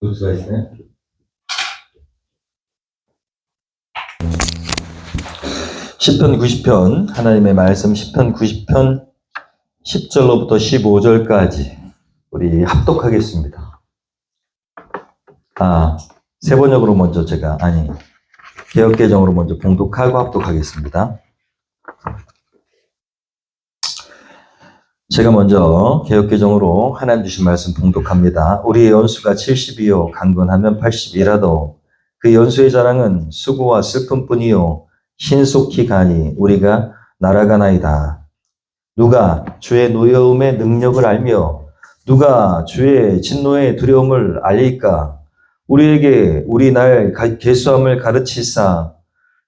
노트가 있어요? 시편 90편 하나님의 말씀 시편 90편 10절로부터 15절까지 우리 합독하겠습니다. 세 번역으로 먼저 개역개정으로 먼저 봉독하고 합독하겠습니다. 제가 먼저 개역개정으로 하나님 주신 말씀 봉독합니다. 우리의 연수가 70이요 강건하면 80이라도 그 연수의 자랑은 수고와 슬픔뿐이요 신속히 가니 우리가 날아가나이다. 누가 주의 노여움의 능력을 알며 누가 주의 진노의 두려움을 알리까? 우리에게 우리 날 계수함을 가르치사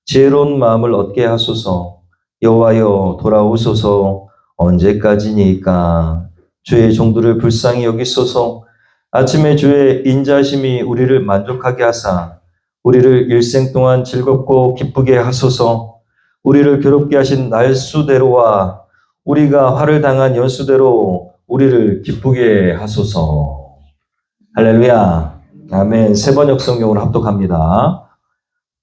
지혜로운 마음을 얻게 하소서. 여호와여 돌아오소서. 언제까지니까? 주의 종들을 불쌍히 여기소서. 아침에 주의 인자심이 우리를 만족하게 하사 우리를 일생 동안 즐겁고 기쁘게 하소서. 우리를 괴롭게 하신 날수대로와 우리가 화를 당한 연수대로 우리를 기쁘게 하소서. 할렐루야. 아멘. 세 번역 성경으로 합독합니다.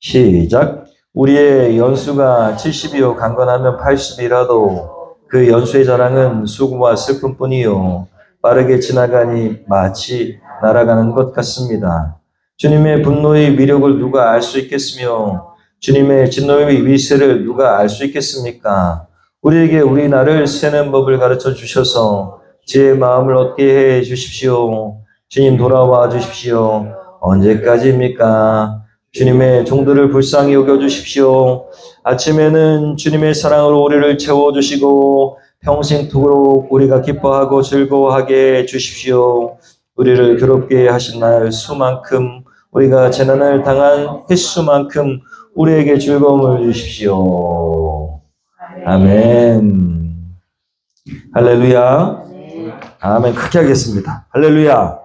시작. 우리의 연수가 70이요 강건하면 80이라도 그 연수의 자랑은 수고와 슬픔뿐이요 빠르게 지나가니 마치 날아가는 것 같습니다. 주님의 분노의 위력을 누가 알 수 있겠으며 주님의 진노의 위세를 누가 알 수 있겠습니까? 우리에게 우리 날을 세는 법을 가르쳐 주셔서 지혜의 마음을 얻게 해 주십시오. 주님 돌아와 주십시오. 언제까지입니까? 주님의 종들을 불쌍히 여겨주십시오. 아침에는 주님의 사랑으로 우리를 채워주시고 평생토록 우리가 기뻐하고 즐거워하게 해주십시오. 우리를 괴롭게 하신 날 수만큼 우리가 재난을 당한 횟수만큼 우리에게 즐거움을 주십시오. 아멘. 할렐루야. 아멘. 크게 하겠습니다. 할렐루야.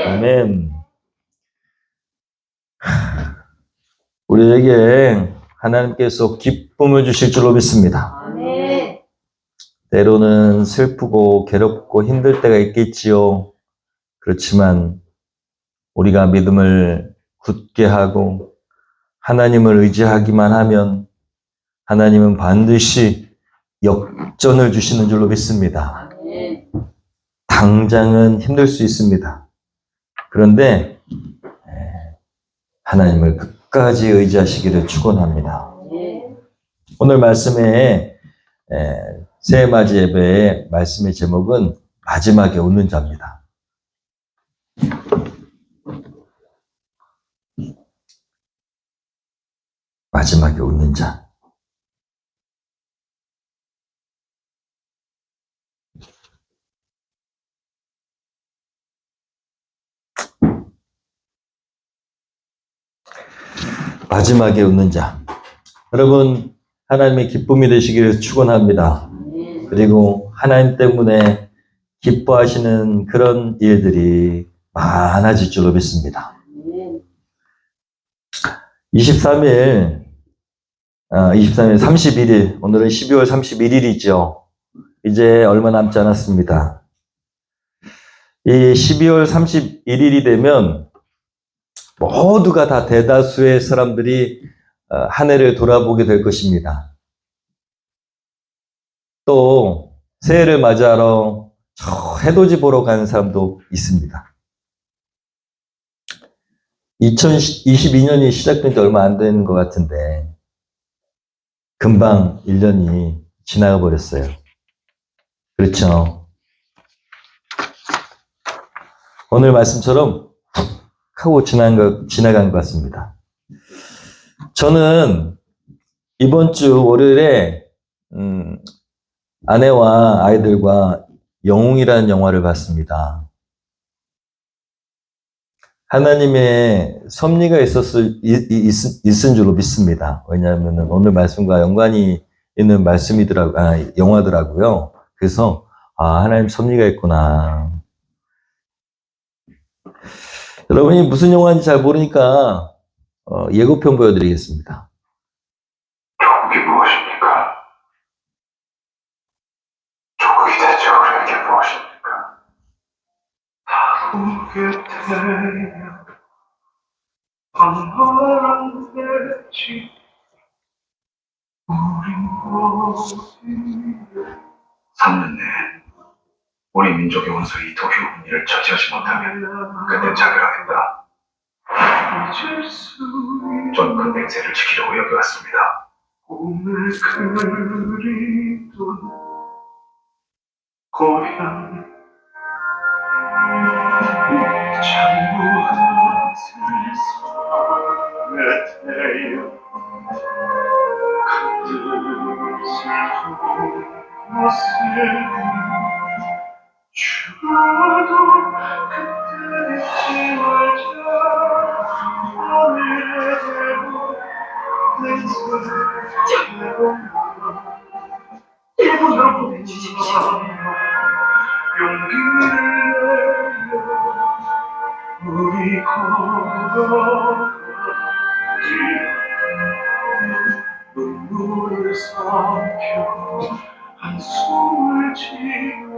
아멘. 우리에게 하나님께서 기쁨을 주실 줄로 믿습니다. 아멘. 때로는 슬프고 괴롭고 힘들 때가 있겠지요. 그렇지만 우리가 믿음을 굳게 하고 하나님을 의지하기만 하면 하나님은 반드시 역전을 주시는 줄로 믿습니다. 아멘. 당장은 힘들 수 있습니다. 그런데 하나님을 끝까지 의지하시기를 축원합니다. 오늘 말씀의 새해맞이 예배의 말씀의 제목은 마지막에 웃는 자입니다. 마지막에 웃는 자. 마지막에 웃는 자. 여러분, 하나님의 기쁨이 되시기를 축원합니다. 그리고 하나님 때문에 기뻐하시는 그런 일들이 많아질 줄로 믿습니다. 23일, 31일, 오늘은 12월 31일이죠. 이제 얼마 남지 않았습니다. 이 12월 31일이 되면 모두가 다 대다수의 사람들이 한 해를 돌아보게 될 것입니다. 또 새해를 맞이하러 저 해돋이 보러 가는 사람도 있습니다. 2022년이 시작된 지 얼마 안 되는 것 같은데 금방 1년이 지나가 버렸어요. 그렇죠? 오늘 말씀처럼 훅 하고 지나간 것 같습니다. 저는 이번 주 월요일에 아내와 아이들과 영웅이라는 영화를 봤습니다. 하나님의 섭리가 있은 줄로 믿습니다. 왜냐하면 오늘 말씀과 연관이 있는 영화더라고요. 그래서 하나님 섭리가 있구나. 여러분이 무슨 영화인지 잘 모르니까 예고편 보여드리겠습니다. 조국이 무엇입니까? 조국이 대체 우리에게 무엇입니까? 한국의 태양 한바람 내지 우린 어디에 3년 내에 우리 민족의 원수 이토 휴훈이를 처치하지 못하면 그때 자결하겠다. 전 그 맹세를 지키려고 여기 왔습니다. 꿈을 그리던 고향 장부한 세상에 태여 그들 슬픈 모습 죽어도 그때 잊지 말자 하늘에 대고 일본으로 보내주십시오. 용기를 내어 우리 걸어가리 눈물을 삼켜 한숨을 지워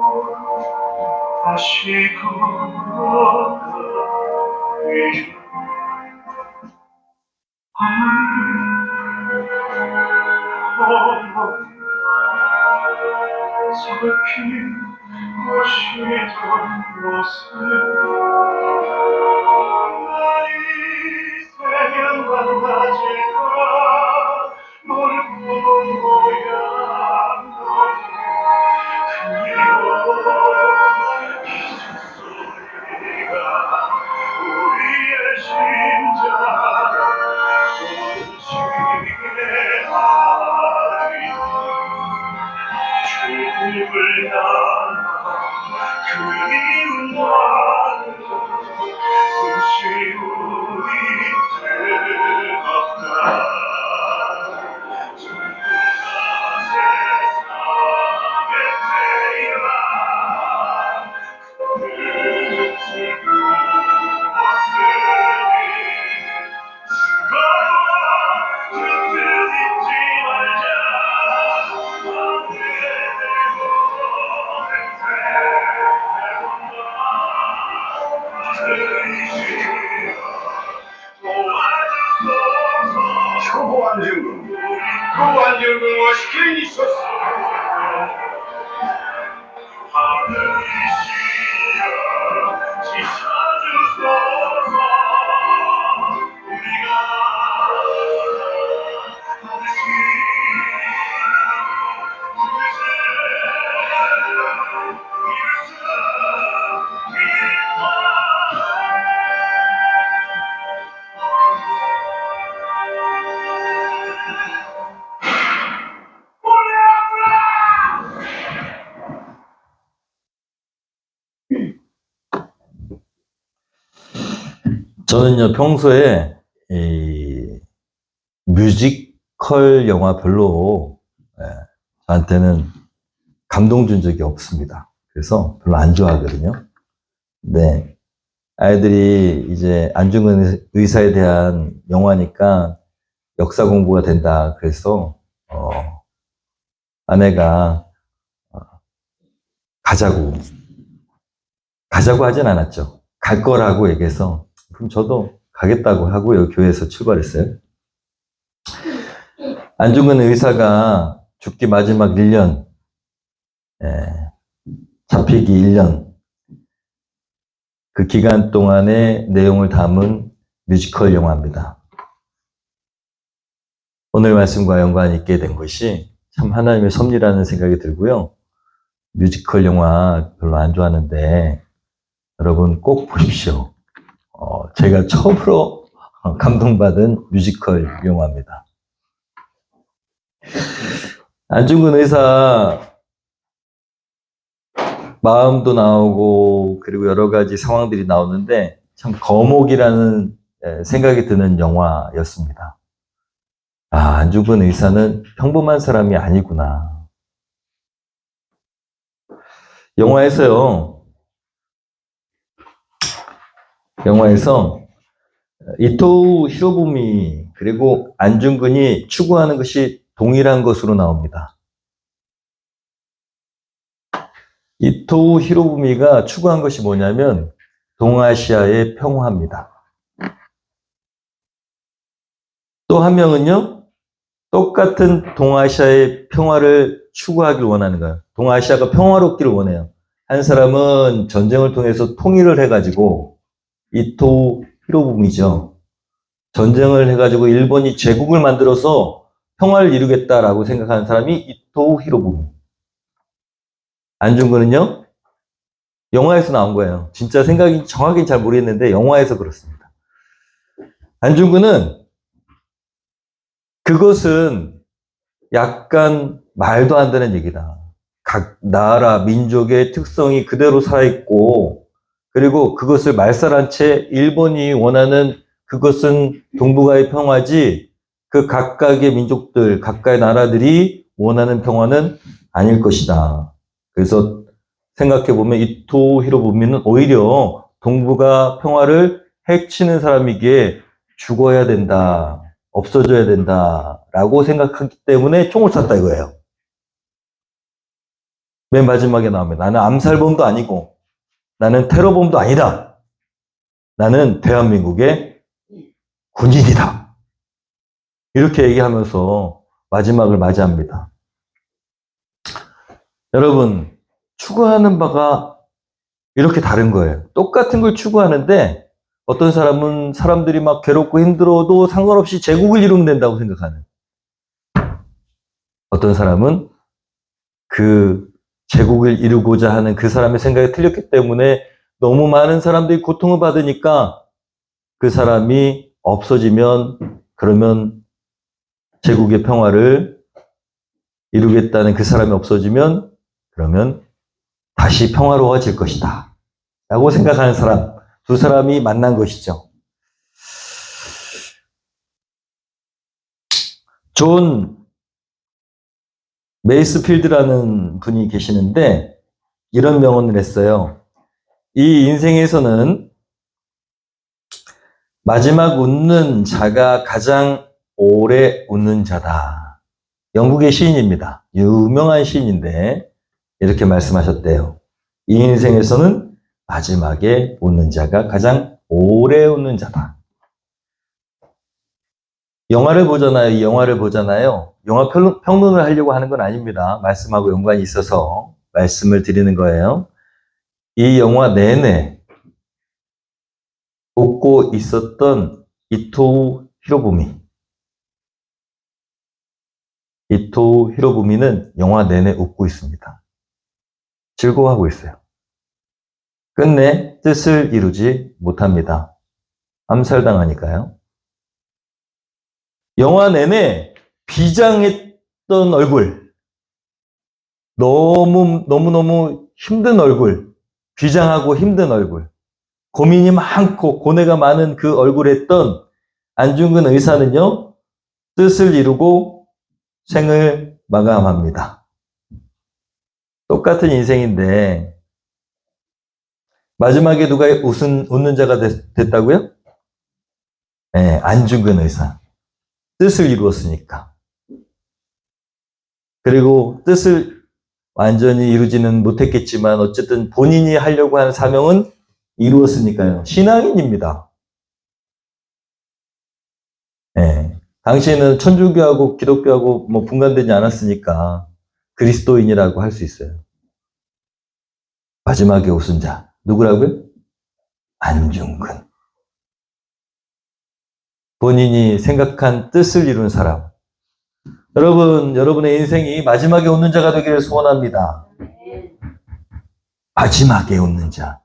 다시 걸어가리 서글픈 곳이던 모습 나이 새면 만나질까 널 보는 모양 그리워 기적 소리가 우리의 심장 멈추게 하리 죽음을 향한 그리운 마음 잠시 우리 뜨겁다 전부가 세상에 태어나 그 슬픈 모습이 죽어도 그때 잊지 말자 초안증은 어시게 있었어 하늘이시여 지켜주소서 우리가 반드시 저는요, 평소에 이 뮤지컬 영화 별로 저한테는 감동 준 적이 없습니다. 그래서 별로 안 좋아하거든요. 네. 아이들이 이제 안중근 의사에 대한 영화니까 역사 공부가 된다. 그래서 아내가 가자고 하진 않았죠. 갈 거라고 얘기해서 그럼 저도 가겠다고 하고 여기 교회에서 출발했어요. 안중근 의사가 죽기 마지막 1년, 잡히기 1년, 그 기간 동안의 내용을 담은 뮤지컬 영화입니다. 오늘 말씀과 연관이 있게 된 것이 참 하나님의 섭리라는 생각이 들고요. 뮤지컬 영화 별로 안 좋아하는데 여러분 꼭 보십시오. 제가 처음으로 감동받은 뮤지컬 영화입니다. 안중근 의사 마음도 나오고 그리고 여러 가지 상황들이 나오는데 참 거목이라는 생각이 드는 영화였습니다. 아, 안중근 의사는 평범한 사람이 아니구나. 영화에서 이토우 히로부미 그리고 안중근이 추구하는 것이 동일한 것으로 나옵니다. 이토우 히로부미가 추구한 것이 뭐냐면 동아시아의 평화입니다. 또 한 명은요, 똑같은 동아시아의 평화를 추구하길 원하는 거예요. 동아시아가 평화롭기를 원해요. 한 사람은 전쟁을 통해서 통일을 해가지고, 이토 히로부미죠. 전쟁을 해가지고 일본이 제국을 만들어서 평화를 이루겠다라고 생각하는 사람이 이토 히로부미. 안중근은요, 영화에서 나온 거예요. 진짜 생각이 정확히 잘 모르겠는데 영화에서 그렇습니다. 안중근은 그것은 약간 말도 안 되는 얘기다. 각 나라, 민족의 특성이 그대로 살아있고, 그리고 그것을 말살한 채 일본이 원하는 그것은 동북아의 평화지, 그 각각의 민족들, 각각의 나라들이 원하는 평화는 아닐 것이다. 그래서 생각해보면 이토 히로부미는 오히려 동북아 평화를 해치는 사람이기에 죽어야 된다. 없어져야 된다라고 생각하기 때문에 총을 쐈다 이거예요. 맨 마지막에 나옵니다. 나는 암살범도 아니고 나는 테러범도 아니다. 나는 대한민국의 군인이다. 이렇게 얘기하면서 마지막을 맞이합니다. 여러분, 추구하는 바가 이렇게 다른 거예요. 똑같은 걸 추구하는데 어떤 사람은 사람들이 막 괴롭고 힘들어도 상관없이 제국을 이루면 된다고 생각하는. 어떤 사람은 그 제국을 이루고자 하는 그 사람의 생각이 틀렸기 때문에 너무 많은 사람들이 고통을 받으니까 그 사람이 없어지면 그러면 제국의 평화를 이루겠다는 그 사람이 없어지면 그러면 다시 평화로워질 것이다. 라고 생각하는 사람, 두 사람이 만난 것이죠. 존 메이스필드라는 분이 계시는데 이런 명언을 했어요. 이 인생에서는 마지막 웃는 자가 가장 오래 웃는 자다. 영국의 시인입니다. 유명한 시인인데 이렇게 말씀하셨대요. 이 인생에서는 마지막에 웃는 자가 가장 오래 웃는 자다. 영화를 보잖아요. 이 영화를 보잖아요. 영화 평론을 하려고 하는 건 아닙니다. 말씀하고 연관이 있어서 말씀을 드리는 거예요. 이 영화 내내 웃고 있었던 이토 히로부미. 이토 히로부미는 영화 내내 웃고 있습니다. 즐거워하고 있어요. 끝내 뜻을 이루지 못합니다. 암살당하니까요. 영화 내내 비장했던 얼굴, 너무너무 힘든 얼굴, 비장하고 힘든 얼굴, 고민이 많고 고뇌가 많은 그 얼굴 했던 안중근 의사는요, 뜻을 이루고 생을 마감합니다. 똑같은 인생인데, 마지막에 누가 웃는 자가 됐다고요? 네, 안중근 의사. 뜻을 이루었으니까. 그리고 뜻을 완전히 이루지는 못했겠지만 어쨌든 본인이 하려고 하는 사명은 이루었으니까요. 신앙인입니다. 네. 당시에는 천주교하고 기독교하고 뭐 분간되지 않았으니까 그리스도인이라고 할 수 있어요. 마지막에 웃은 자. 누구라고요? 안중근. 본인이 생각한 뜻을 이룬 사람. 여러분, 여러분의 인생이 마지막에 웃는 자가 되기를 소원합니다. 마지막에 웃는 자.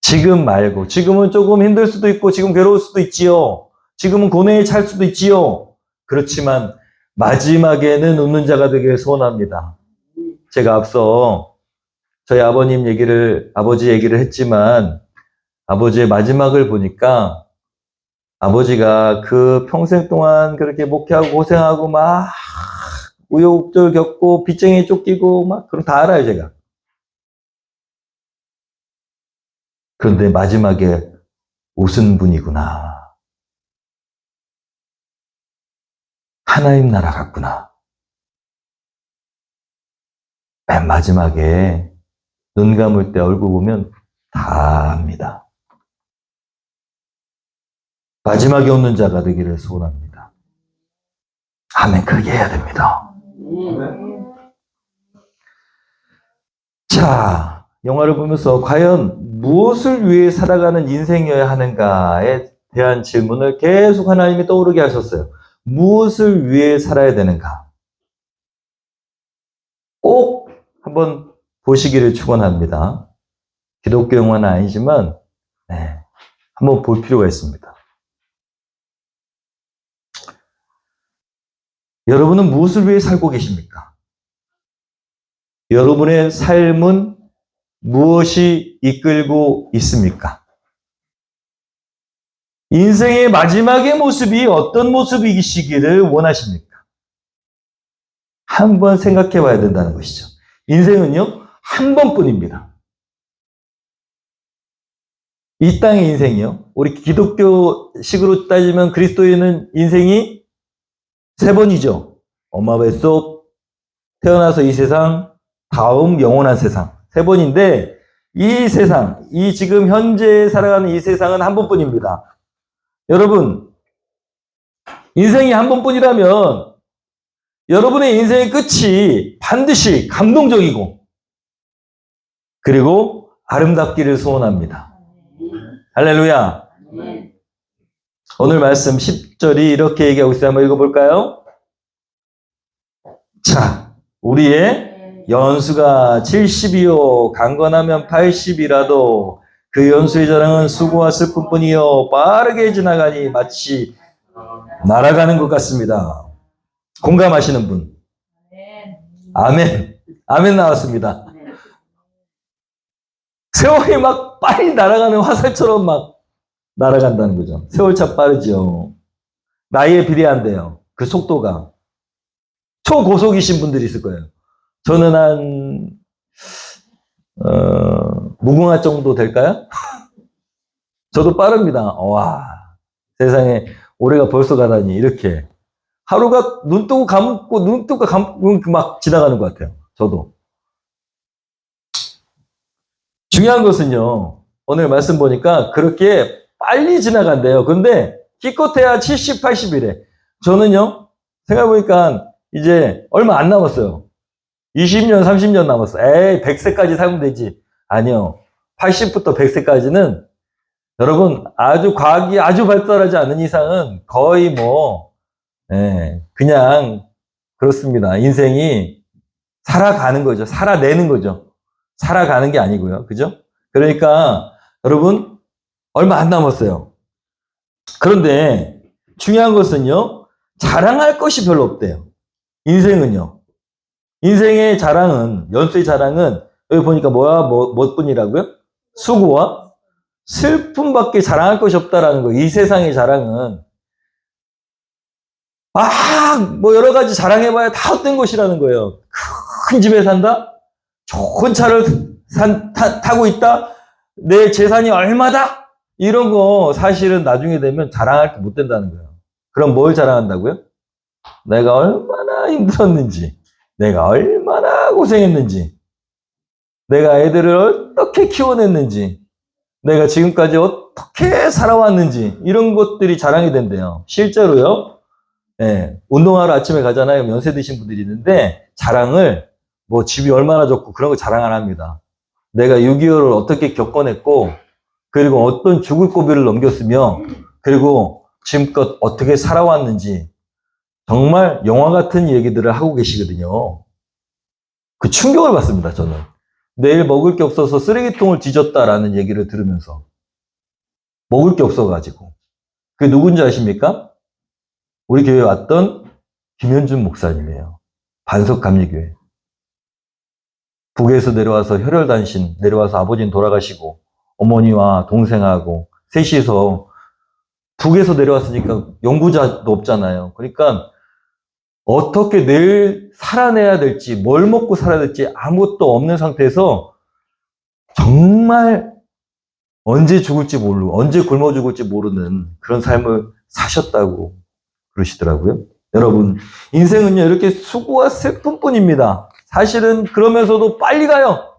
지금 말고, 지금은 조금 힘들 수도 있고, 지금 괴로울 수도 있지요. 지금은 고뇌에 찰 수도 있지요. 그렇지만, 마지막에는 웃는 자가 되기를 소원합니다. 제가 앞서 저희 아버지 얘기를 했지만, 아버지의 마지막을 보니까, 아버지가 그 평생 동안 그렇게 목회하고 고생하고 막 우여곡절 겪고 빚쟁이에 쫓기고 막 그럼 다 알아요, 제가. 그런데 마지막에 웃은 분이구나. 하나님 나라 같구나. 맨 마지막에 눈 감을 때 얼굴 보면 다 압니다. 마지막에 웃는 자가 되기를 소원합니다. 아멘. 그렇게 해야 됩니다. 자, 영화를 보면서 과연 무엇을 위해 살아가는 인생이어야 하는가에 대한 질문을 계속 하나님이 떠오르게 하셨어요. 무엇을 위해 살아야 되는가? 꼭 한번 보시기를 축원합니다. 기독교 영화는 아니지만 한번 볼 필요가 있습니다. 여러분은 무엇을 위해 살고 계십니까? 여러분의 삶은 무엇이 이끌고 있습니까? 인생의 마지막의 모습이 어떤 모습이시기를 원하십니까? 한번 생각해 봐야 된다는 것이죠. 인생은요, 한 번뿐입니다. 이 땅의 인생이요. 우리 기독교식으로 따지면 그리스도인은 인생이 3번이죠. 엄마 뱃속, 태어나서 이 세상, 다음 영원한 세상. 3번인데 이 세상, 이 지금 현재 살아가는 이 세상은 한 번뿐입니다. 여러분, 인생이 한 번뿐이라면 여러분의 인생의 끝이 반드시 감동적이고 그리고 아름답기를 소원합니다. 할렐루야. 오늘 말씀 10절이 이렇게 얘기하고 있어요. 한번 읽어볼까요? 자, 우리의 연수가 70이요 강건하면 80이라도 그 연수의 자랑은 수고와 슬픔뿐이요 빠르게 지나가니 마치 날아가는 것 같습니다. 공감하시는 분? 아멘. 아멘 나왔습니다. 세월이 막 빨리 날아가는 화살처럼 막 날아간다는 거죠. 세월 참 빠르죠. 나이에 비례한대요. 그 속도가. 초고속이신 분들이 있을 거예요. 저는 한 무궁화 정도 될까요? 저도 빠릅니다. 와, 세상에 올해가 벌써 가다니 이렇게. 하루가 눈 뜨고 감고 눈 뜨고 감고 막 지나가는 것 같아요. 저도. 중요한 것은요. 오늘 말씀 보니까 그렇게 빨리 지나간대요. 근데 기껏해야 70, 80이래. 저는요. 생각해보니까 이제 얼마 안 남았어요. 20년, 30년 남았어. 에이, 100세까지 살면 되지. 아니요. 80부터 100세까지는 여러분 아주 과학이 아주 발달하지 않은 이상은 거의 뭐 그냥 그렇습니다. 인생이 살아가는 거죠. 살아내는 거죠. 살아가는 게 아니고요. 그죠? 그러니까 여러분 얼마 안 남았어요. 그런데 중요한 것은요. 자랑할 것이 별로 없대요. 인생은요. 인생의 자랑은 연수의 자랑은 여기 보니까 뭐 뿐이라고요? 수고와 슬픔밖에 자랑할 것이 없다라는 거예요. 이 세상의 자랑은 뭐 여러 가지 자랑해봐야 다 헛된 것이라는 거예요. 큰 집에 산다? 좋은 차를 타고 있다? 내 재산이 얼마다? 이런 거 사실은 나중에 되면 자랑할 게 못 된다는 거예요. 그럼 뭘 자랑한다고요? 내가 얼마나 힘들었는지, 내가 얼마나 고생했는지, 내가 애들을 어떻게 키워냈는지, 내가 지금까지 어떻게 살아왔는지 이런 것들이 자랑이 된대요. 실제로요. 운동하러 아침에 가잖아요. 연세 드신 분들이 있는데 자랑을 뭐 집이 얼마나 좋고 그런 거 자랑 안 합니다. 내가 6.25를 어떻게 겪어냈고 그리고 어떤 죽을 고비를 넘겼으며 그리고 지금껏 어떻게 살아왔는지 정말 영화 같은 얘기들을 하고 계시거든요. 그 충격을 받습니다. 저는. 내일 먹을 게 없어서 쓰레기통을 뒤졌다라는 얘기를 들으면서 먹을 게 없어가지고 그게 누군지 아십니까? 우리 교회에 왔던 김현준 목사님이에요. 반석감리교회. 북에서 내려와서 혈혈단신 내려와서 아버지는 돌아가시고 어머니와 동생하고 셋이서 북에서 내려왔으니까 연구자도 없잖아요. 그러니까 어떻게 내일 살아내야 될지 뭘 먹고 살아야 될지 아무것도 없는 상태에서 정말 언제 죽을지 모르고 언제 굶어 죽을지 모르는 그런 삶을 사셨다고 그러시더라고요. 여러분 인생은요 이렇게 수고와 슬픔뿐입니다. 사실은 그러면서도 빨리 가요.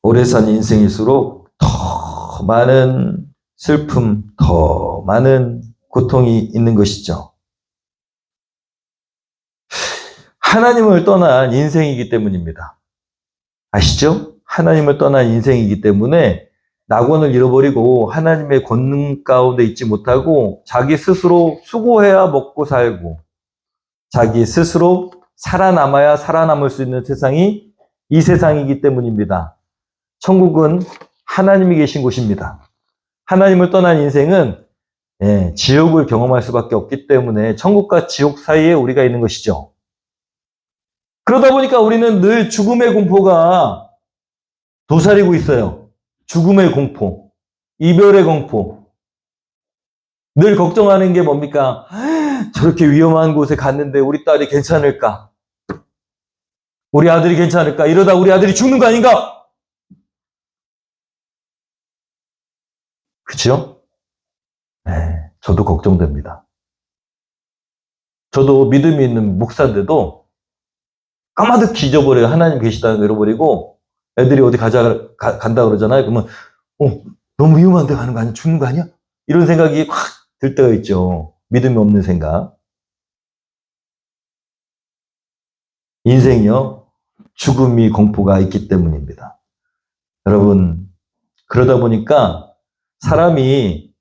오래 산 인생일수록 더 많은 슬픔, 더 많은 고통이 있는 것이죠. 하나님을 떠난 인생이기 때문입니다. 아시죠? 하나님을 떠난 인생이기 때문에 낙원을 잃어버리고 하나님의 권능 가운데 있지 못하고 자기 스스로 수고해야 먹고 살고 자기 스스로 살아남아야 살아남을 수 있는 세상이 이 세상이기 때문입니다. 천국은 하나님이 계신 곳입니다. 하나님을 떠난 인생은 지옥을 경험할 수밖에 없기 때문에 천국과 지옥 사이에 우리가 있는 것이죠. 그러다 보니까 우리는 늘 죽음의 공포가 도사리고 있어요. 죽음의 공포, 이별의 공포. 늘 걱정하는 게 뭡니까? 저렇게 위험한 곳에 갔는데 우리 딸이 괜찮을까? 우리 아들이 괜찮을까? 이러다 우리 아들이 죽는 거 아닌가? 그죠? 네, 저도 걱정됩니다. 저도 믿음이 있는 목사인데도 까마득히 잊어버려요. 하나님 계시다는 걸 잃어버리고 애들이 어디 간다 그러잖아요. 그러면 너무 위험한 데 가는 거 아니야? 죽는 거 아니야? 이런 생각이 확 들 때가 있죠. 믿음이 없는 생각. 인생이요. 죽음이 공포가 있기 때문입니다. 여러분, 그러다 보니까 사람이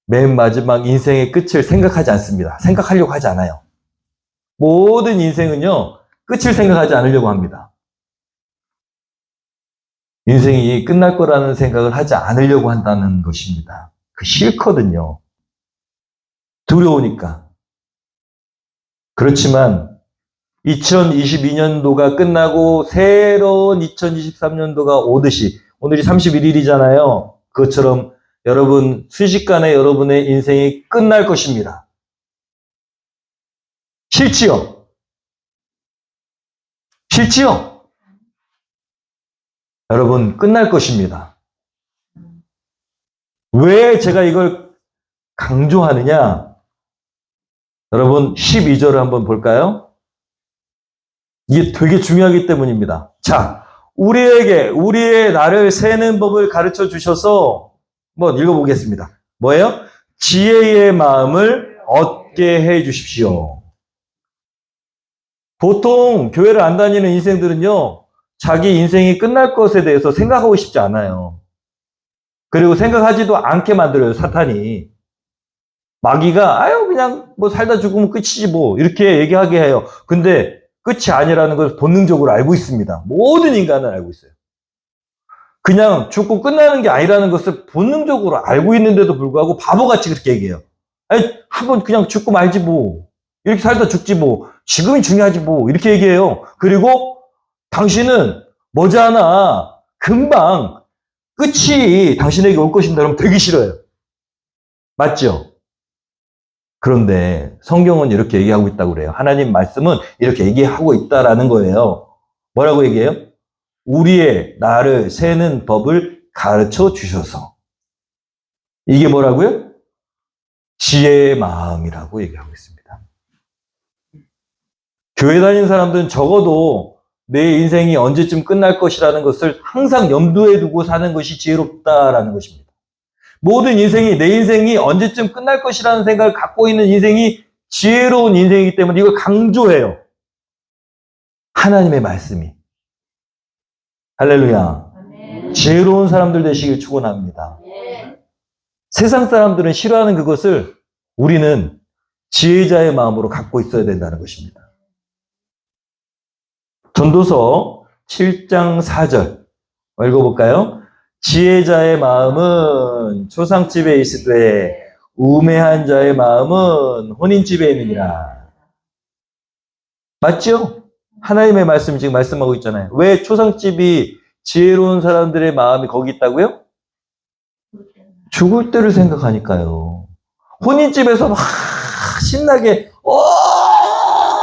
맨 마지막 인생의 끝을 생각하지 않습니다. 생각하려고 하지 않아요. 모든 인생은요, 끝을 생각하지 않으려고 합니다. 인생이 끝날 거라는 생각을 하지 않으려고 한다는 것입니다. 그 싫거든요. 두려우니까. 그렇지만 2022년도가 끝나고 새로운 2023년도가 오듯이 오늘이 31일이잖아요. 그것처럼 여러분 순식간에 여러분의 인생이 끝날 것입니다. 싫지요? 싫지요? 여러분 끝날 것입니다. 왜 제가 이걸 강조하느냐? 여러분 12절을 한번 볼까요? 이게 되게 중요하기 때문입니다. 자, 우리에게 우리의 나를 세는 법을 가르쳐 주셔서 한번 읽어보겠습니다. 뭐예요? 지혜의 마음을 얻게 해 주십시오. 보통 교회를 안 다니는 인생들은요, 자기 인생이 끝날 것에 대해서 생각하고 싶지 않아요. 그리고 생각하지도 않게 만들어요, 사탄이. 마귀가 아유 그냥 뭐 살다 죽으면 끝이지 뭐 이렇게 얘기하게 해요. 근데 끝이 아니라는 걸 본능적으로 알고 있습니다. 모든 인간은 알고 있어요. 그냥 죽고 끝나는 게 아니라는 것을 본능적으로 알고 있는데도 불구하고 바보같이 그렇게 얘기해요. 아니 한번 그냥 죽고 말지 뭐 이렇게 살다 죽지 뭐 지금이 중요하지 뭐 이렇게 얘기해요. 그리고 당신은 머지않아 금방 끝이 당신에게 올 것입니다. 그럼 되게 싫어요. 맞죠? 그런데 성경은 이렇게 얘기하고 있다고 그래요. 하나님 말씀은 이렇게 얘기하고 있다라는 거예요. 뭐라고 얘기해요? 우리의 나를 세는 법을 가르쳐 주셔서. 이게 뭐라고요? 지혜의 마음이라고 얘기하고 있습니다. 교회 다니는 사람들은 적어도 내 인생이 언제쯤 끝날 것이라는 것을 항상 염두에 두고 사는 것이 지혜롭다라는 것입니다. 모든 인생이 내 인생이 언제쯤 끝날 것이라는 생각을 갖고 있는 인생이 지혜로운 인생이기 때문에 이걸 강조해요. 하나님의 말씀이. 할렐루야. 지혜로운 사람들 되시길 축원합니다. 세상 사람들은 싫어하는 그것을 우리는 지혜자의 마음으로 갖고 있어야 된다는 것입니다. 전도서 7장 4절 읽어볼까요? 지혜자의 마음은 초상집에 있으되 우매한 자의 마음은 혼인집에 있느니라. 맞죠? 하나님의 말씀 지금 말씀하고 있잖아요. 왜 초상집이 지혜로운 사람들의 마음이 거기 있다고요? 죽을 때를 생각하니까요. 혼인집에서 막 신나게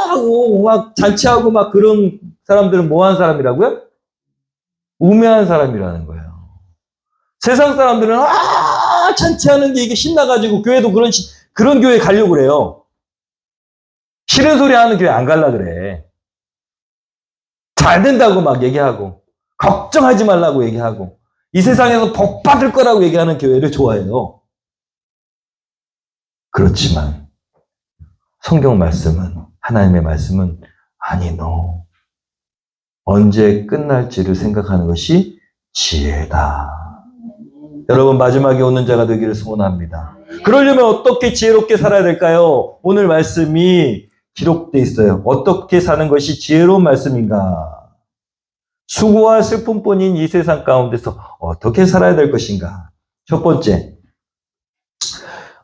하고 막 잔치하고 막 그런 사람들은 뭐한 사람이라고요? 우매한 사람이라는 거예요. 세상 사람들은 잔치하는 게 이게 신나가지고 교회도 그런 교회 가려고 그래요. 싫은 소리 하는 교회 안 갈라 그래. 잘 된다고 막 얘기하고 걱정하지 말라고 얘기하고 이 세상에서 복 받을 거라고 얘기하는 교회를 좋아해요. 그렇지만 성경 말씀은, 하나님의 말씀은 아니 너 언제 끝날지를 생각하는 것이 지혜다. 여러분 마지막에 오는 자가 되기를 소원합니다. 그러려면 어떻게 지혜롭게 살아야 될까요? 오늘 말씀이 기록되어 있어요. 어떻게 사는 것이 지혜로운 말씀인가? 수고와 슬픔뿐인 이 세상 가운데서 어떻게 살아야 될 것인가? 첫 번째,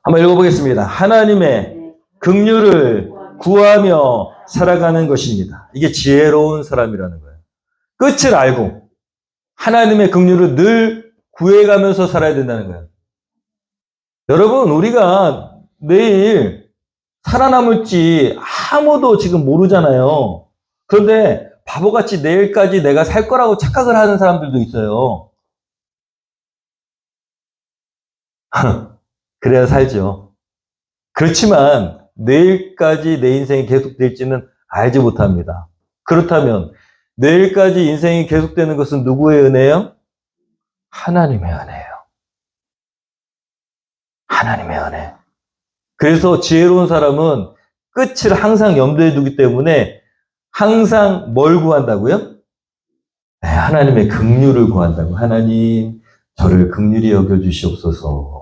한번 읽어보겠습니다. 하나님의 긍휼을 구하며 살아가는 것입니다. 이게 지혜로운 사람이라는 거예요. 끝을 알고 하나님의 긍휼을 늘 구해가면서 살아야 된다는 거예요. 여러분, 우리가 내일 살아남을지 아무도 지금 모르잖아요. 그런데 바보같이 내일까지 내가 살 거라고 착각을 하는 사람들도 있어요. 그래야 살죠. 그렇지만 내일까지 내 인생이 계속될지는 알지 못합니다. 그렇다면 내일까지 인생이 계속되는 것은 누구의 은혜예요? 하나님의 은혜예요. 하나님의 은혜. 그래서 지혜로운 사람은 끝을 항상 염두에 두기 때문에 항상 뭘 구한다고요? 네, 하나님의 긍휼을 구한다고. 하나님, 저를 긍휼히 여겨주시옵소서.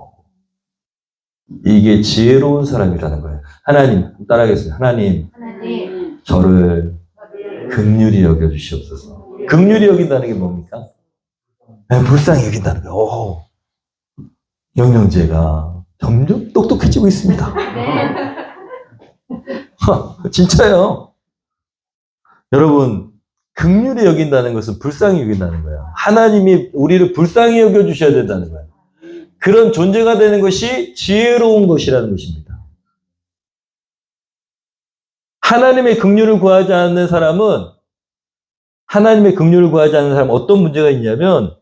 이게 지혜로운 사람이라는 거예요. 하나님, 따라하겠습니다. 하나님, 저를 긍휼히 여겨주시옵소서. 긍휼히 여긴다는 게 뭡니까? 네, 불쌍히 여긴다는 거예요. 오, 영영제가 점점 똑똑해지고 있습니다. 진짜요. 여러분, 긍휼히 여긴다는 것은 불쌍히 여긴다는 거예요. 하나님이 우리를 불쌍히 여겨주셔야 된다는 거예요. 그런 존재가 되는 것이 지혜로운 것이라는 것입니다. 하나님의 긍휼을 구하지 않는 사람은 어떤 문제가 있냐면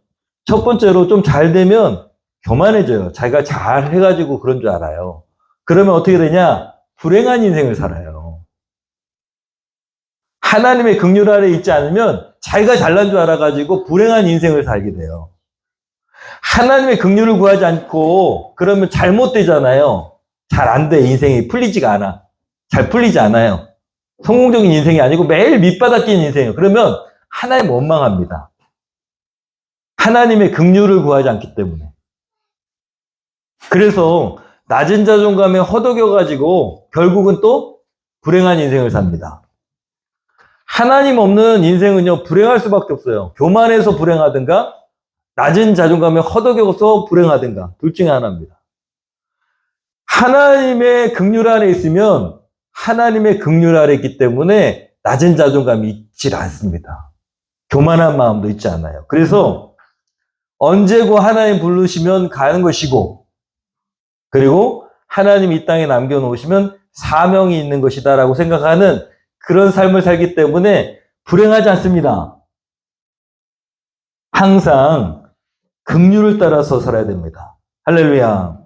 첫 번째로 좀 잘 되면 교만해져요. 자기가 잘 해가지고 그런 줄 알아요. 그러면 어떻게 되냐? 불행한 인생을 살아요. 하나님의 긍휼 아래 있지 않으면 자기가 잘난 줄 알아가지고 불행한 인생을 살게 돼요. 하나님의 긍휼을 구하지 않고 그러면 잘못되잖아요. 잘 안 돼. 인생이 풀리지가 않아. 잘 풀리지 않아요. 성공적인 인생이 아니고 매일 밑바닥 낀 인생이에요. 그러면 하나님 원망합니다. 하나님의 긍휼을 구하지 않기 때문에. 그래서 낮은 자존감에 허덕여가지고 결국은 또 불행한 인생을 삽니다. 하나님 없는 인생은요, 불행할 수밖에 없어요. 교만해서 불행하든가 낮은 자존감에 허덕여서 불행하든가 둘 중에 하나입니다. 하나님의 긍휼 아래 있으면 하나님의 긍휼 아래 있기 때문에 낮은 자존감이 있질 않습니다. 교만한 마음도 있지 않아요. 그래서 언제고 하나님 부르시면 가는 것이고 그리고 하나님 이 땅에 남겨놓으시면 사명이 있는 것이다라고 생각하는 그런 삶을 살기 때문에 불행하지 않습니다. 항상 긍휼을 따라서 살아야 됩니다. 할렐루야.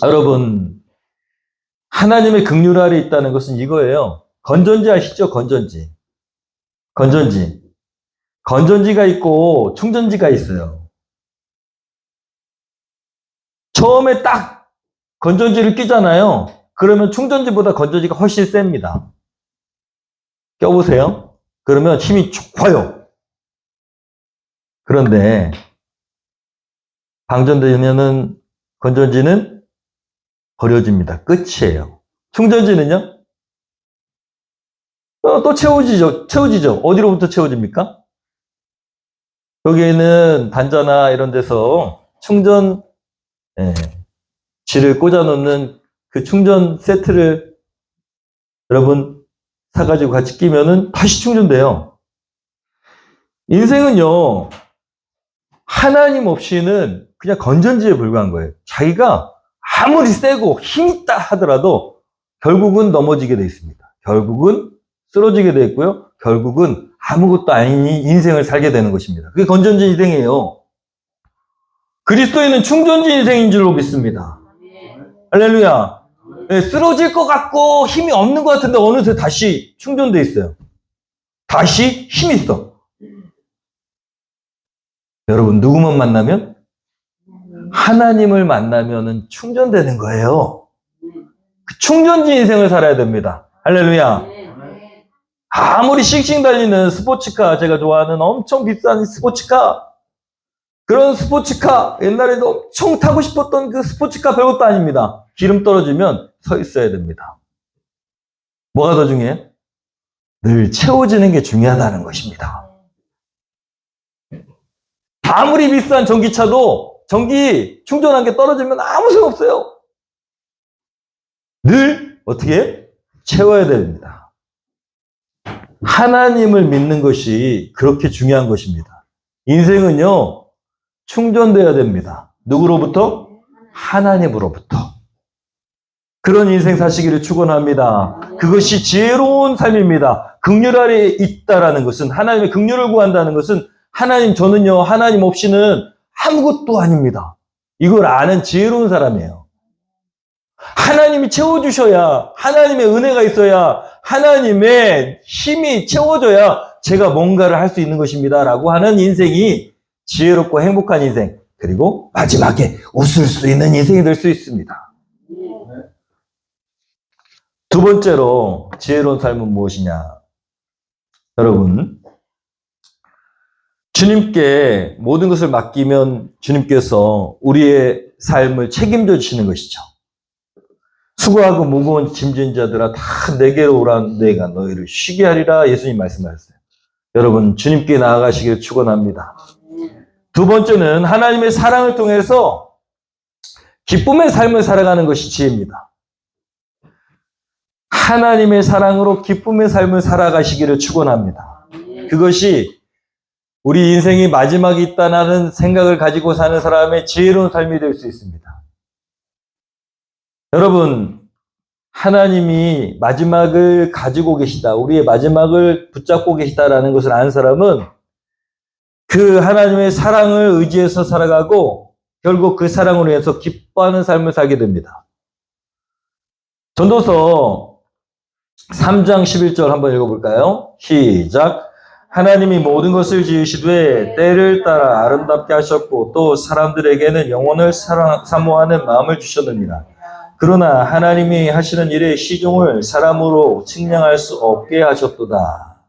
여러분, 하나님의 긍휼 아래 있다는 것은 이거예요. 건전지 아시죠? 건전지. 건전지가 있고 충전지가 있어요. 처음에 딱 건전지를 끼잖아요. 그러면 충전지보다 건전지가 훨씬 셉니다. 껴보세요. 그러면 힘이 좋아요. 그런데 방전되면은 건전지는 버려집니다. 끝이에요. 충전지는요? 또 채워지죠. 어디로부터 채워집니까? 여기에는 단자나 이런 데서 충전 지를 꽂아놓는 그 충전 세트를 여러분 사가지고 같이 끼면은 다시 충전돼요. 인생은요, 하나님 없이는 그냥 건전지에 불과한 거예요. 자기가 아무리 세고 힘 있다 하더라도 결국은 넘어지게 돼 있습니다. 결국은 쓰러지게 돼 있고요. 결국은 아무것도 아닌 인생을 살게 되는 것입니다. 그게 건전지 인생이에요. 그리스도인은 충전지 인생인 줄로 믿습니다. 할렐루야. 네, 쓰러질 것 같고 힘이 없는 것 같은데 어느새 다시 충전돼 있어요. 다시 힘이 있어. 여러분, 누구만 만나면? 하나님을 만나면은 충전되는 거예요. 그 충전지 인생을 살아야 됩니다. 할렐루야. 아무리 씩씩 달리는 스포츠카, 제가 좋아하는 엄청 비싼 스포츠카, 그런 스포츠카, 옛날에도 엄청 타고 싶었던 그 스포츠카 별것도 아닙니다. 기름 떨어지면 서 있어야 됩니다. 뭐가 더 중요해? 늘 채워지는 게 중요하다는 것입니다. 아무리 비싼 전기차도 전기 충전한 게 떨어지면 아무 소용 없어요. 늘 어떻게 해? 채워야 됩니다. 하나님을 믿는 것이 그렇게 중요한 것입니다. 인생은요, 충전돼야 됩니다. 누구로부터? 하나님으로부터. 그런 인생 사시기를 축원합니다. 그것이 지혜로운 삶입니다. 긍휼 아래 있다라는 것은, 하나님의 긍휼을 구한다는 것은, 하나님, 저는요, 하나님 없이는 아무것도 아닙니다. 이걸 아는 지혜로운 사람이에요. 하나님이 채워주셔야, 하나님의 은혜가 있어야, 하나님의 힘이 채워져야 제가 뭔가를 할 수 있는 것입니다. 라고 하는 인생이 지혜롭고 행복한 인생, 그리고 마지막에 웃을 수 있는 인생이 될 수 있습니다. 두 번째로 지혜로운 삶은 무엇이냐? 여러분, 주님께 모든 것을 맡기면 주님께서 우리의 삶을 책임져 주시는 것이죠. 수고하고 무거운 짐진 자들아 다 내게로 오라, 내가 너희를 쉬게 하리라. 예수님 말씀하셨어요. 여러분, 주님께 나아가시기를 축원합니다. 두 번째는 하나님의 사랑을 통해서 기쁨의 삶을 살아가는 것이 지혜입니다. 하나님의 사랑으로 기쁨의 삶을 살아가시기를 축원합니다. 그것이 우리 인생이 마지막이 있다는 생각을 가지고 사는 사람의 지혜로운 삶이 될 수 있습니다. 여러분, 하나님이 마지막을 가지고 계시다, 우리의 마지막을 붙잡고 계시다라는 것을 아는 사람은 그 하나님의 사랑을 의지해서 살아가고 결국 그 사랑으로 해서 기뻐하는 삶을 살게 됩니다. 전도서 3장 11절 한번 읽어볼까요? 시작. 하나님이 모든 것을 지으시되 때를 따라 아름답게 하셨고 또 사람들에게는 영혼을 사모하는 마음을 주셨느니라. 그러나 하나님이 하시는 일의 시종을 사람으로 측량할 수 없게 하셨도다.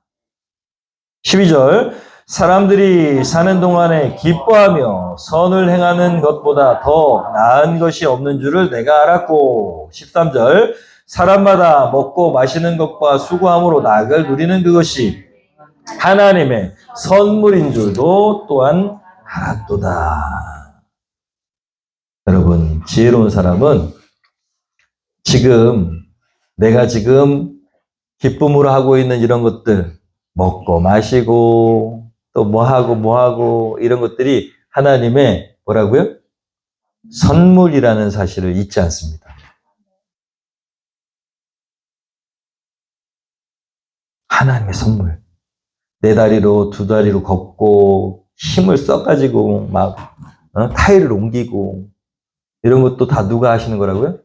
12절. 사람들이 사는 동안에 기뻐하며 선을 행하는 것보다 더 나은 것이 없는 줄을 내가 알았고. 13절. 사람마다 먹고 마시는 것과 수고함으로 낙을 누리는 그것이 하나님의 선물인 줄도 또한 알았도다. 여러분, 지혜로운 사람은 내가 지금 기쁨으로 하고 있는 이런 것들, 먹고 마시고 또 뭐하고 이런 것들이 하나님의 뭐라고요? 선물이라는 사실을 잊지 않습니다. 하나님의 선물. 네 다리로 두 다리로 걷고 힘을 써가지고 막 타일을 옮기고 이런 것도 다 누가 하시는 거라고요?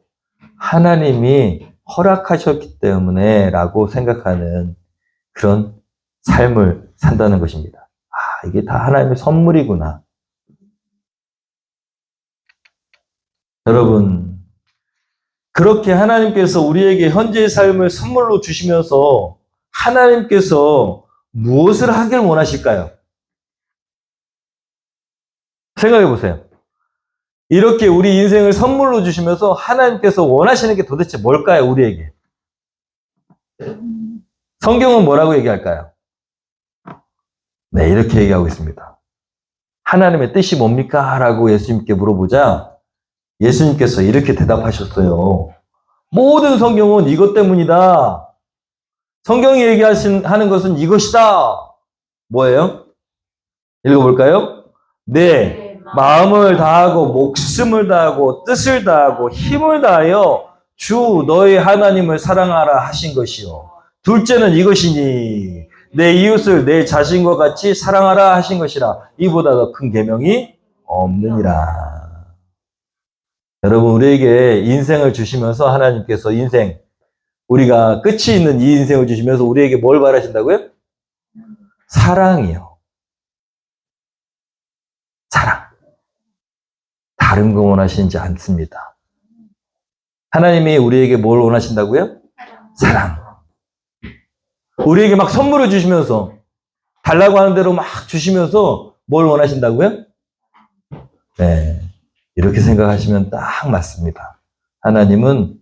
하나님이 허락하셨기 때문에 라고 생각하는 그런 삶을 산다는 것입니다. 아, 이게 다 하나님의 선물이구나. 여러분, 그렇게 하나님께서 우리에게 현재의 삶을 선물로 주시면서 하나님께서 무엇을 하길 원하실까요? 생각해 보세요. 이렇게 우리 인생을 선물로 주시면서 하나님께서 원하시는 게 도대체 뭘까요, 우리에게? 성경은 뭐라고 얘기할까요? 네, 이렇게 얘기하고 있습니다. 하나님의 뜻이 뭡니까? 라고 예수님께 물어보자 예수님께서 이렇게 대답하셨어요. 모든 성경은 이것 때문이다. 성경이 하는 것은 이것이다. 뭐예요? 읽어볼까요? 네, 마음을 다하고 목숨을 다하고 뜻을 다하고 힘을 다하여 주 너의 하나님을 사랑하라 하신 것이요. 둘째는 이것이니 내 이웃을 내 자신과 같이 사랑하라 하신 것이라. 이보다 더 큰 계명이 없느니라. 여러분, 우리에게 인생을 주시면서 하나님께서 우리가 끝이 있는 이 인생을 주시면서 우리에게 뭘 바라신다고요? 사랑이요. 사랑. 다른 거 원하시지 않습니다. 하나님이 우리에게 뭘 원하신다고요? 사랑. 우리에게 막 선물을 주시면서 달라고 하는 대로 막 주시면서 뭘 원하신다고요? 네, 이렇게 생각하시면 딱 맞습니다. 하나님은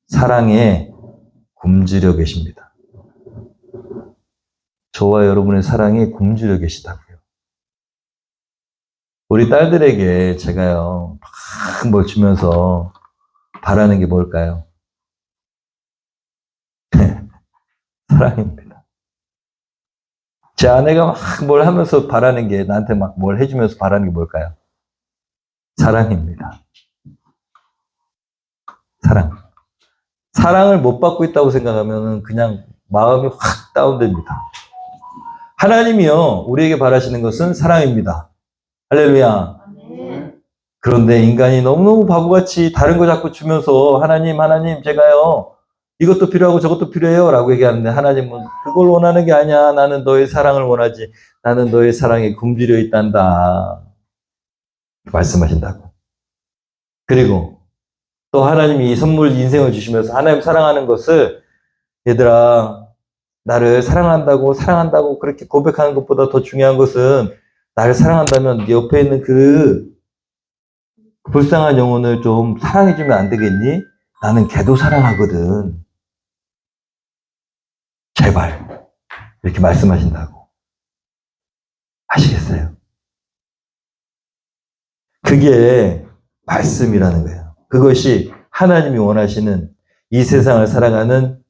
사랑에 굶주려 계십니다. 저와 여러분의 사랑에 굶주려 계시다고요. 우리 딸들에게 제가요, 막 뭘 주면서 바라는 게 뭘까요? 사랑입니다. 제 아내가 막 뭘 하면서 바라는 게, 나한테 막 뭘 해주면서 바라는 게 뭘까요? 사랑입니다. 사랑. 사랑을 못 받고 있다고 생각하면 그냥 마음이 확 다운됩니다. 하나님이요, 우리에게 바라시는 것은 사랑입니다. 할렐루야. 그런데 인간이 너무너무 바보같이 다른 거 자꾸 주면서 하나님, 제가요, 이것도 필요하고 저것도 필요해요 라고 얘기하는데 하나님은 그걸 원하는 게 아니야. 나는 너의 사랑을 원하지. 나는 너의 사랑에 굶주려 있단다. 말씀하신다고. 그리고 또 하나님이 이 선물 인생을 주시면서 하나님 사랑하는 것을 얘들아 나를 사랑한다고 그렇게 고백하는 것보다 더 중요한 것은 나를 사랑한다면 네 옆에 있는 그 불쌍한 영혼을 좀 사랑해주면 안 되겠니? 나는 걔도 사랑하거든. 제발. 이렇게 말씀하신다고. 아시겠어요? 그게 말씀이라는 거예요. 그것이 하나님이 원하시는 이 세상을 살아가는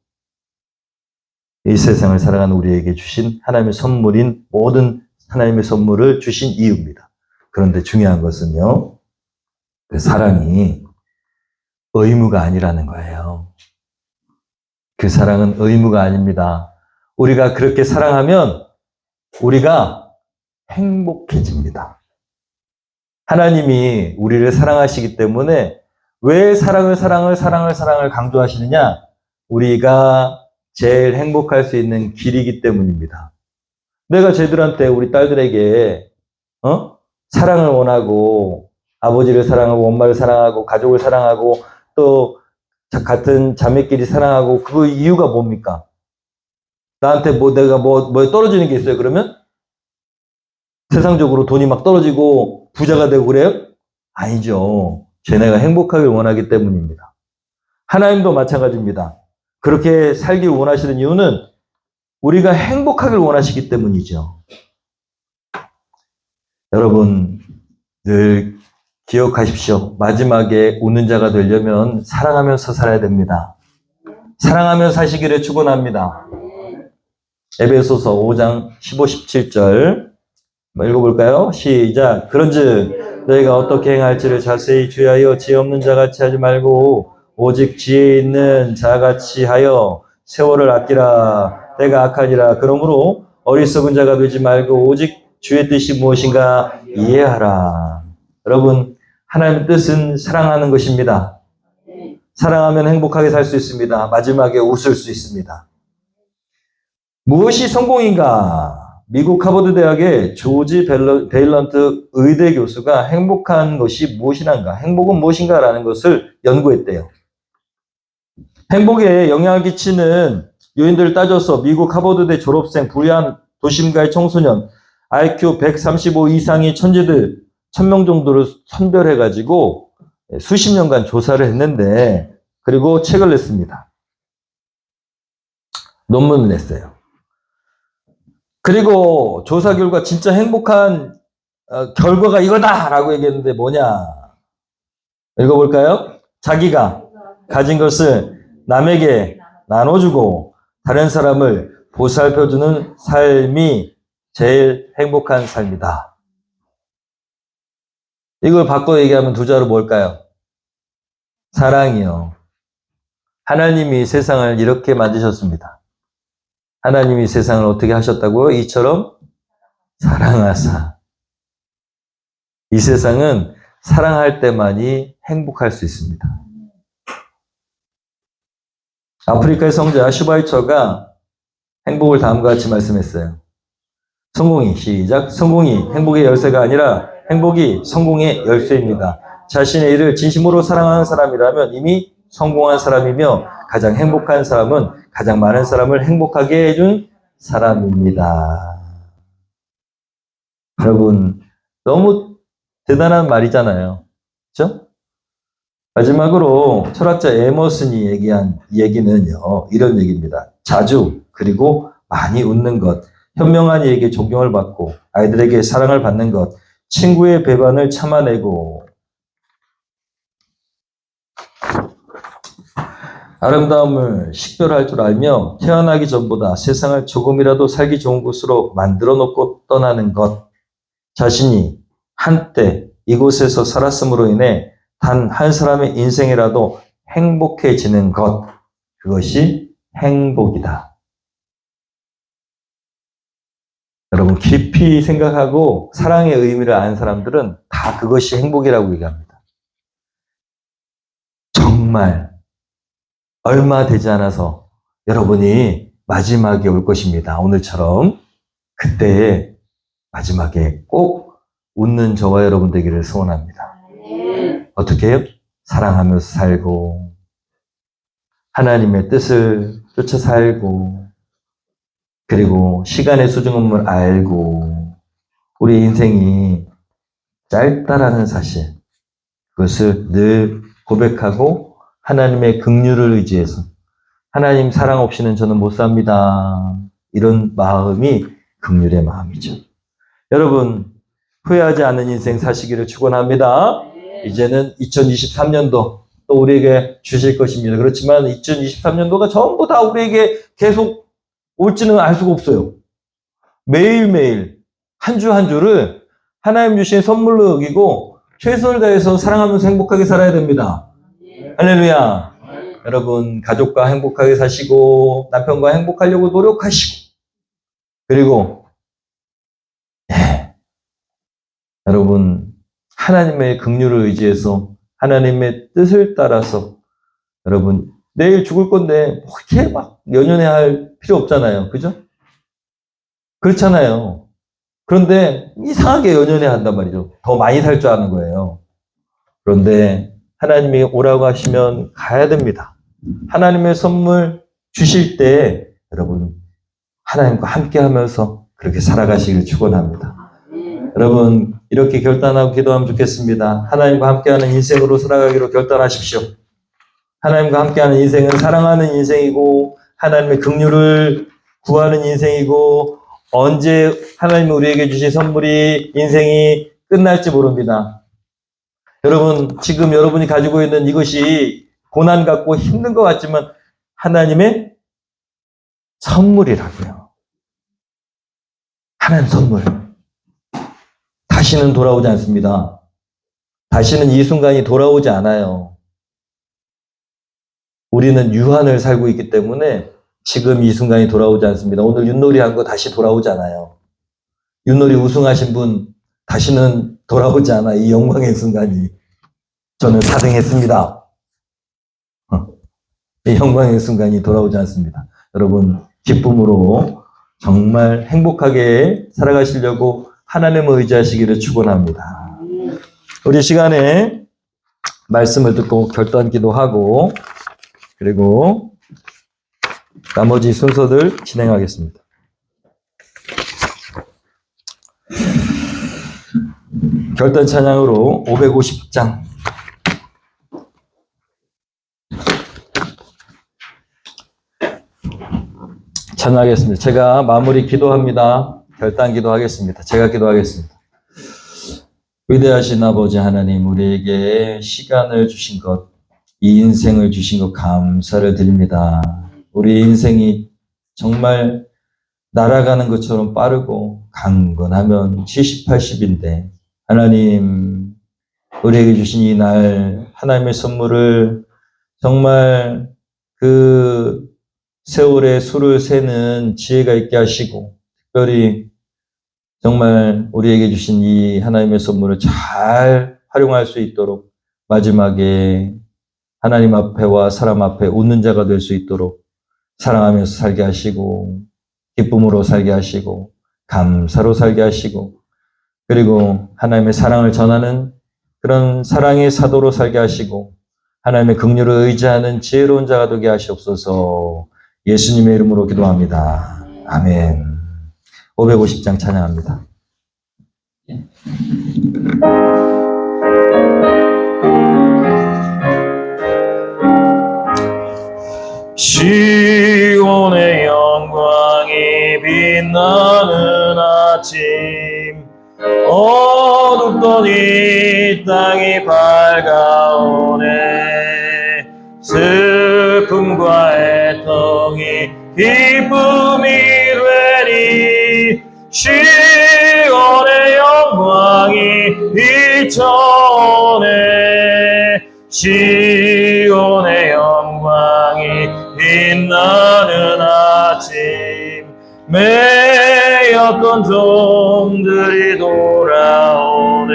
우리에게 주신 하나님의 선물인 모든 하나님의 선물을 주신 이유입니다. 그런데 중요한 것은요, 그 사랑이 의무가 아니라는 거예요. 그 사랑은 의무가 아닙니다. 우리가 그렇게 사랑하면 우리가 행복해집니다. 하나님이 우리를 사랑하시기 때문에 왜 사랑을 강조하시느냐? 우리가 제일 행복할 수 있는 길이기 때문입니다. 내가 쟤들한테, 우리 딸들에게 사랑을 원하고 아버지를 사랑하고 엄마를 사랑하고 가족을 사랑하고 또 같은 자매끼리 사랑하고 그 이유가 뭡니까? 나한테 내가 뭐에 떨어지는 게 있어요? 그러면 세상적으로 돈이 막 떨어지고 부자가 되고 그래요? 아니죠. 쟤네가 행복하길 원하기 때문입니다. 하나님도 마찬가지입니다. 그렇게 살길 원하시는 이유는 우리가 행복하길 원하시기 때문이죠. 여러분 늘 기억하십시오. 마지막에 웃는 자가 되려면 사랑하면서 살아야 됩니다. 사랑하며 사시기를 축원합니다. 에베소서 5장 15, 17절 읽어볼까요? 시작. 그런즉 너희가 어떻게 행할지를 자세히 주의하여 지혜 없는 자같이 하지 말고 오직 지혜 있는 자같이 하여 세월을 아끼라. 때가 악하니라. 그러므로 어리석은 자가 되지 말고 오직 주의 뜻이 무엇인가 이해하라. 여러분, 하나님의 뜻은 사랑하는 것입니다. 사랑하면 행복하게 살 수 있습니다. 마지막에 웃을 수 있습니다. 무엇이 성공인가? 미국 하버드 대학의 조지 베일런트 의대 교수가 행복한 것이 무엇이란가? 행복은 무엇인가? 라는 것을 연구했대요. 행복에 영향을 끼치는 요인들을 따져서 미국 하버드대 졸업생, 부유한 도심가의 청소년, IQ 135 이상의 천재들 1000명 정도를 선별해가지고 수십 년간 조사를 했는데, 그리고 책을 냈습니다. 논문을 냈어요. 그리고 조사 결과 진짜 행복한 결과가 이거다라고 얘기했는데 뭐냐? 읽어볼까요? 자기가 가진 것을 남에게 나눠주고 다른 사람을 보살펴주는 삶이 제일 행복한 삶이다. 이걸 바꿔 얘기하면 두 자로 뭘까요? 사랑이요. 하나님이 세상을 이렇게 만드셨습니다. 하나님이 세상을 어떻게 하셨다고요? 이처럼 사랑하사. 이 세상은 사랑할 때만이 행복할 수 있습니다. 아프리카의 성자 슈바이처가 행복을 다음과 같이 말씀했어요. 성공이, 시작. 성공이 행복의 열쇠가 아니라 행복이 성공의 열쇠입니다. 자신의 일을 진심으로 사랑하는 사람이라면 이미 성공한 사람이며 가장 행복한 사람은 가장 많은 사람을 행복하게 해준 사람입니다. 여러분, 너무 대단한 말이잖아요. 그렇죠? 마지막으로 철학자 에머슨이 얘기한 얘기는요, 이런 얘기입니다. 자주 그리고 많이 웃는 것, 현명한 이에게 존경을 받고 아이들에게 사랑을 받는 것, 친구의 배반을 참아내고 아름다움을 식별할 줄 알며 태어나기 전보다 세상을 조금이라도 살기 좋은 곳으로 만들어 놓고 떠나는 것, 자신이 한때 이곳에서 살았음으로 인해 단 한 사람의 인생이라도 행복해지는 것, 그것이 행복이다. 여러분, 깊이 생각하고 사랑의 의미를 아는 사람들은 다 그것이 행복이라고 얘기합니다. 정말 얼마 되지 않아서 여러분이 마지막에 올 것입니다. 오늘처럼. 그때 마지막에 꼭 웃는 저와 여러분 되기를 소원합니다. 어떻게 해요? 사랑하면서 살고 하나님의 뜻을 쫓아 살고 그리고 시간의 소중함을 알고 우리 인생이 짧다라는 사실, 그것을 늘 고백하고 하나님의 긍휼을 의지해서 하나님 사랑 없이는 저는 못 삽니다. 이런 마음이 긍휼의 마음이죠. 여러분, 후회하지 않는 인생 사시기를 축원합니다. 이제는 2023년도 또 우리에게 주실 것입니다. 그렇지만 2023년도가 전부 다 우리에게 계속 올지는 알 수가 없어요. 매일매일 한 주 한 주를 하나님 주신 선물로 여기고 최선을 다해서 사랑하면서 행복하게 살아야 됩니다. 할렐루야. 여러분, 가족과 행복하게 사시고 남편과 행복하려고 노력하시고 그리고 여러분, 하나님의 긍휼을 의지해서 하나님의 뜻을 따라서 여러분, 내일 죽을 건데 그렇게 막 연연해 할 필요 없잖아요. 그죠? 그렇잖아요. 그런데 이상하게 연연해 한단 말이죠. 더 많이 살 줄 아는 거예요. 그런데 하나님이 오라고 하시면 가야 됩니다. 하나님의 선물 주실 때 여러분, 하나님과 함께 하면서 그렇게 살아가시길 축원합니다. 여러분, 이렇게 결단하고 기도하면 좋겠습니다. 하나님과 함께하는 인생으로 살아가기로 결단하십시오. 하나님과 함께하는 인생은 사랑하는 인생이고 하나님의 긍휼을 구하는 인생이고 언제 하나님이 우리에게 주신 선물이 인생이 끝날지 모릅니다. 여러분, 지금 여러분이 가지고 있는 이것이 고난 같고 힘든 것 같지만 하나님의 선물이라고요. 하나님 선물. 다시는 돌아오지 않습니다. 다시는 이 순간이 돌아오지 않아요. 우리는 유한을 살고 있기 때문에 지금 이 순간이 돌아오지 않습니다. 오늘 윷놀이 한 거 다시 돌아오지 않아요. 윷놀이 우승하신 분 다시는 돌아오지 않아. 이 영광의 순간이. 저는 4등 했습니다. 이 영광의 순간이 돌아오지 않습니다. 여러분, 기쁨으로 정말 행복하게 살아가시려고 하나님을 의지하시기를 축원합니다. 우리 시간에 말씀을 듣고 결단기도 하고 그리고 나머지 순서들 진행하겠습니다. 결단 찬양으로 550장 찬양하겠습니다. 제가 마무리 기도합니다. 결단 기도하겠습니다. 제가 기도하겠습니다. 위대하신 아버지 하나님, 우리에게 시간을 주신 것, 이 인생을 주신 것 감사를 드립니다. 우리 인생이 정말 날아가는 것처럼 빠르고 강건하면 70, 80인데 하나님, 우리에게 주신 이 날 하나님의 선물을 정말 그 세월의 수를 세는 지혜가 있게 하시고 특별히 정말 우리에게 주신 이 하나님의 선물을 잘 활용할 수 있도록 마지막에 하나님 앞에와 사람 앞에 웃는 자가 될 수 있도록 사랑하면서 살게 하시고 기쁨으로 살게 하시고 감사로 살게 하시고 그리고 하나님의 사랑을 전하는 그런 사랑의 사도로 살게 하시고 하나님의 긍휼을 의지하는 지혜로운 자가 되게 하시옵소서. 예수님의 이름으로 기도합니다. 아멘. 550장 찬양합니다. 시온의 영광이 빛나는 아침, 어둡던 이 땅이 밝아오네. 슬픔과 애통이 기쁨이 되니 시온의 영광이 비춰오네. 시온의 영광이 빛나는 아침, 매였던 종들이 돌아오네.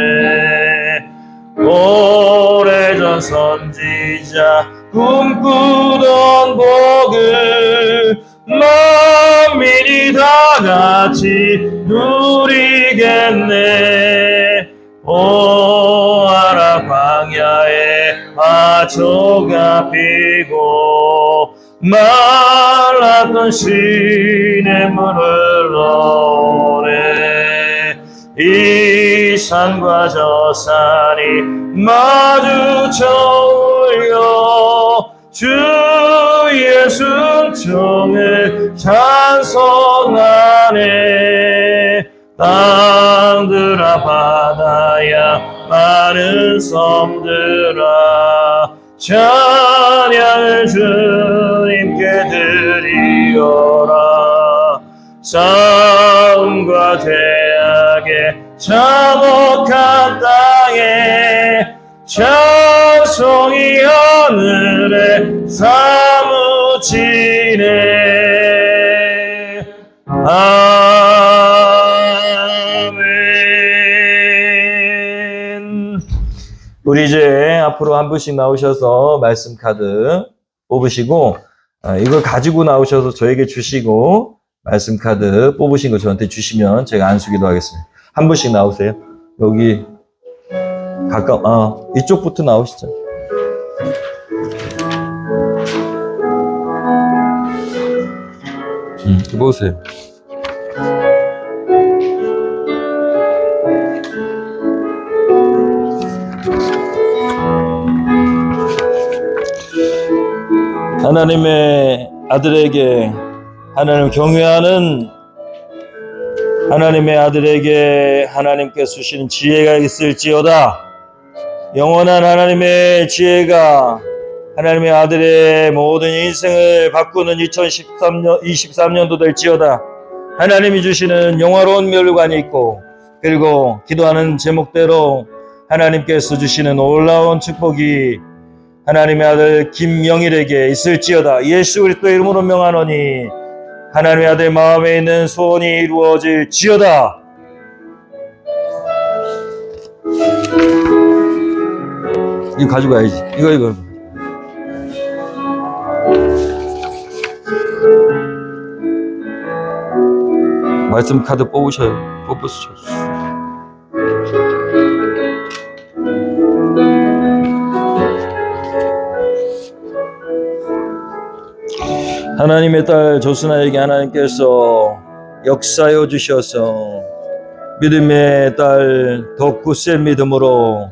오래전 선지자 꿈꾸던 복을 만민이 다 같이 누리겠네. 보아라 광야에 화초가 피고 말랐던 시냇물을 흘러오네. 이 산과 저 산이 마주쳐 울려 주의 순종을 찬송하네. 땅들아 바다야 많은 섬들아 찬양을 주님께 드리어라. 싸움과 죄악에 참혹한 땅에 찬송이 하늘에 사무치네. 아멘. 우리 이제 앞으로 한 분씩 나오셔서 말씀 카드 뽑으시고 이걸 가지고 나오셔서 저에게 주시고 말씀 카드 뽑으신 거 저한테 주시면 제가 안수기도 하겠습니다. 한 분씩 나오세요. 여기 이쪽부터 나오시죠. 보세요. 하나님의 아들에게 하나님 경외하는 하나님의 아들에게 하나님께서 주시는 지혜가 있을지어다. 영원한 하나님의 지혜가 하나님의 아들의 모든 인생을 바꾸는 2023년도 될지어다. 하나님이 주시는 영화로운 멸관이 있고 그리고 기도하는 제목대로 하나님께서 주시는 놀라운 축복이 하나님의 아들 김영일에게 있을지어다. 예수 그리스도의 이름으로 명하노니 하나님의 아들 마음에 있는 소원이 이루어질지어다. 이거 가지고 가야지. 이거. 말씀 카드 뽑으셔요. 뽑으시죠. 하나님의 딸 조순아에게 하나님께서 역사여 주셔서 믿음의 딸 더 굳센 믿음으로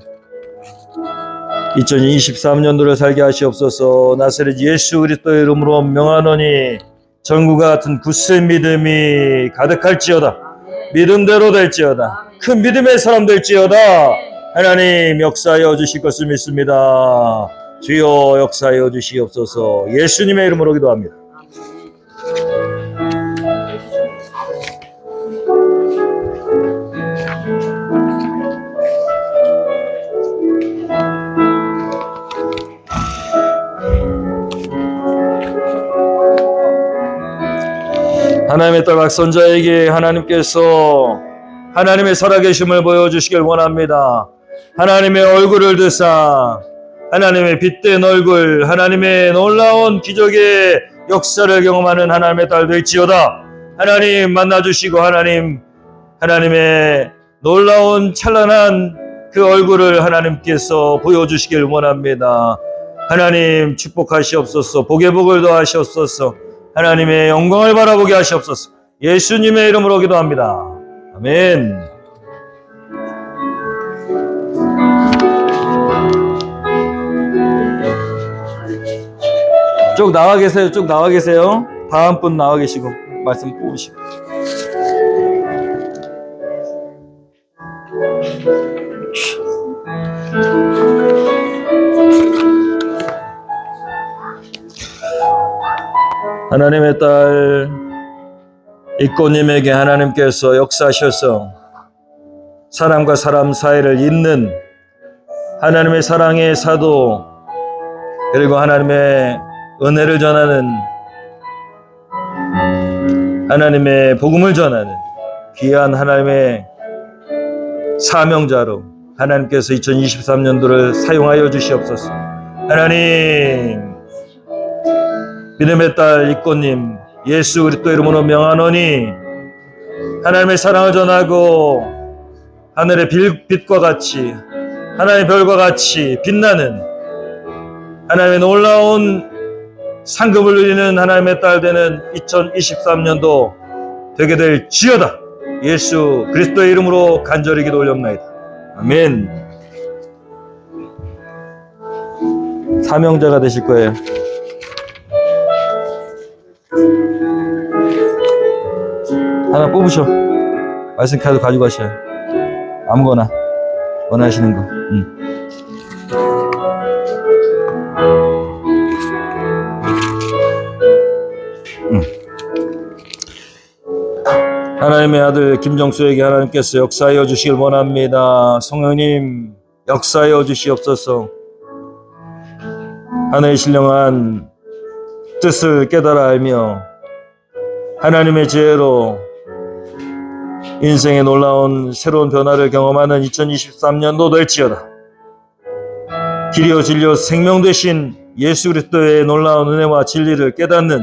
2023년도를 살게 하시옵소서. 나사렛 예수 그리스도의 이름으로 명하노니 전구가 같은 굳센 믿음이 가득할지어다. 믿음대로 될지어다. 큰 믿음의 사람 될지어다. 하나님 역사여 주실 것을 믿습니다. 주여 역사여 주시옵소서. 예수님의 이름으로 기도합니다. 하나님의 딸 박선자에게 하나님께서 하나님의 살아계심을 보여주시길 원합니다. 하나님의 얼굴을 드사 하나님의 빛된 얼굴, 하나님의 놀라운 기적의 역사를 경험하는 하나님의 딸 될지어다. 하나님 만나주시고 하나님의 놀라운 찬란한 그 얼굴을 하나님께서 보여주시길 원합니다. 하나님 축복하시옵소서. 복의 복을 더하시옵소서. 하나님의 영광을 바라보게 하시옵소서. 예수님의 이름으로 기도합니다. 아멘. 쭉 나와 계세요. 쭉 나와 계세요. 다음 분 나와 계시고 말씀 뽑으시고. 하나님의 딸 이꼬님에게 하나님께서 역사하셔서 사람과 사람 사이를 잇는 하나님의 사랑의 사도, 그리고 하나님의 은혜를 전하는, 하나님의 복음을 전하는 귀한 하나님의 사명자로 하나님께서 2023년도를 사용하여 주시옵소서. 하나님, 믿음의 딸 이꼬님 예수 그리스도 이름으로 명하노니 하나님의 사랑을 전하고 하늘의 빛과 같이, 하나님의 별과 같이 빛나는 하나님의 놀라운 상급을 누리는 하나님의 딸 되는 2023년도 되게 될 지어다. 예수 그리스도의 이름으로 간절히 기도 올렸나이다. 아멘. 사명자가 되실 거예요. 하나 뽑으셔. 말씀 카드 가지고 가셔요. 아무거나 원하시는 거. 하나님의 아들 김정수에게 하나님께서 역사하여 주시길 원합니다. 성령님 역사하여 주시옵소서. 하나의 신령한 뜻을 깨달아 알며 하나님의 지혜로 인생의 놀라운 새로운 변화를 경험하는 2023년도 될지어다. 길이요 진리요 생명 되신 예수 그리스도의 놀라운 은혜와 진리를 깨닫는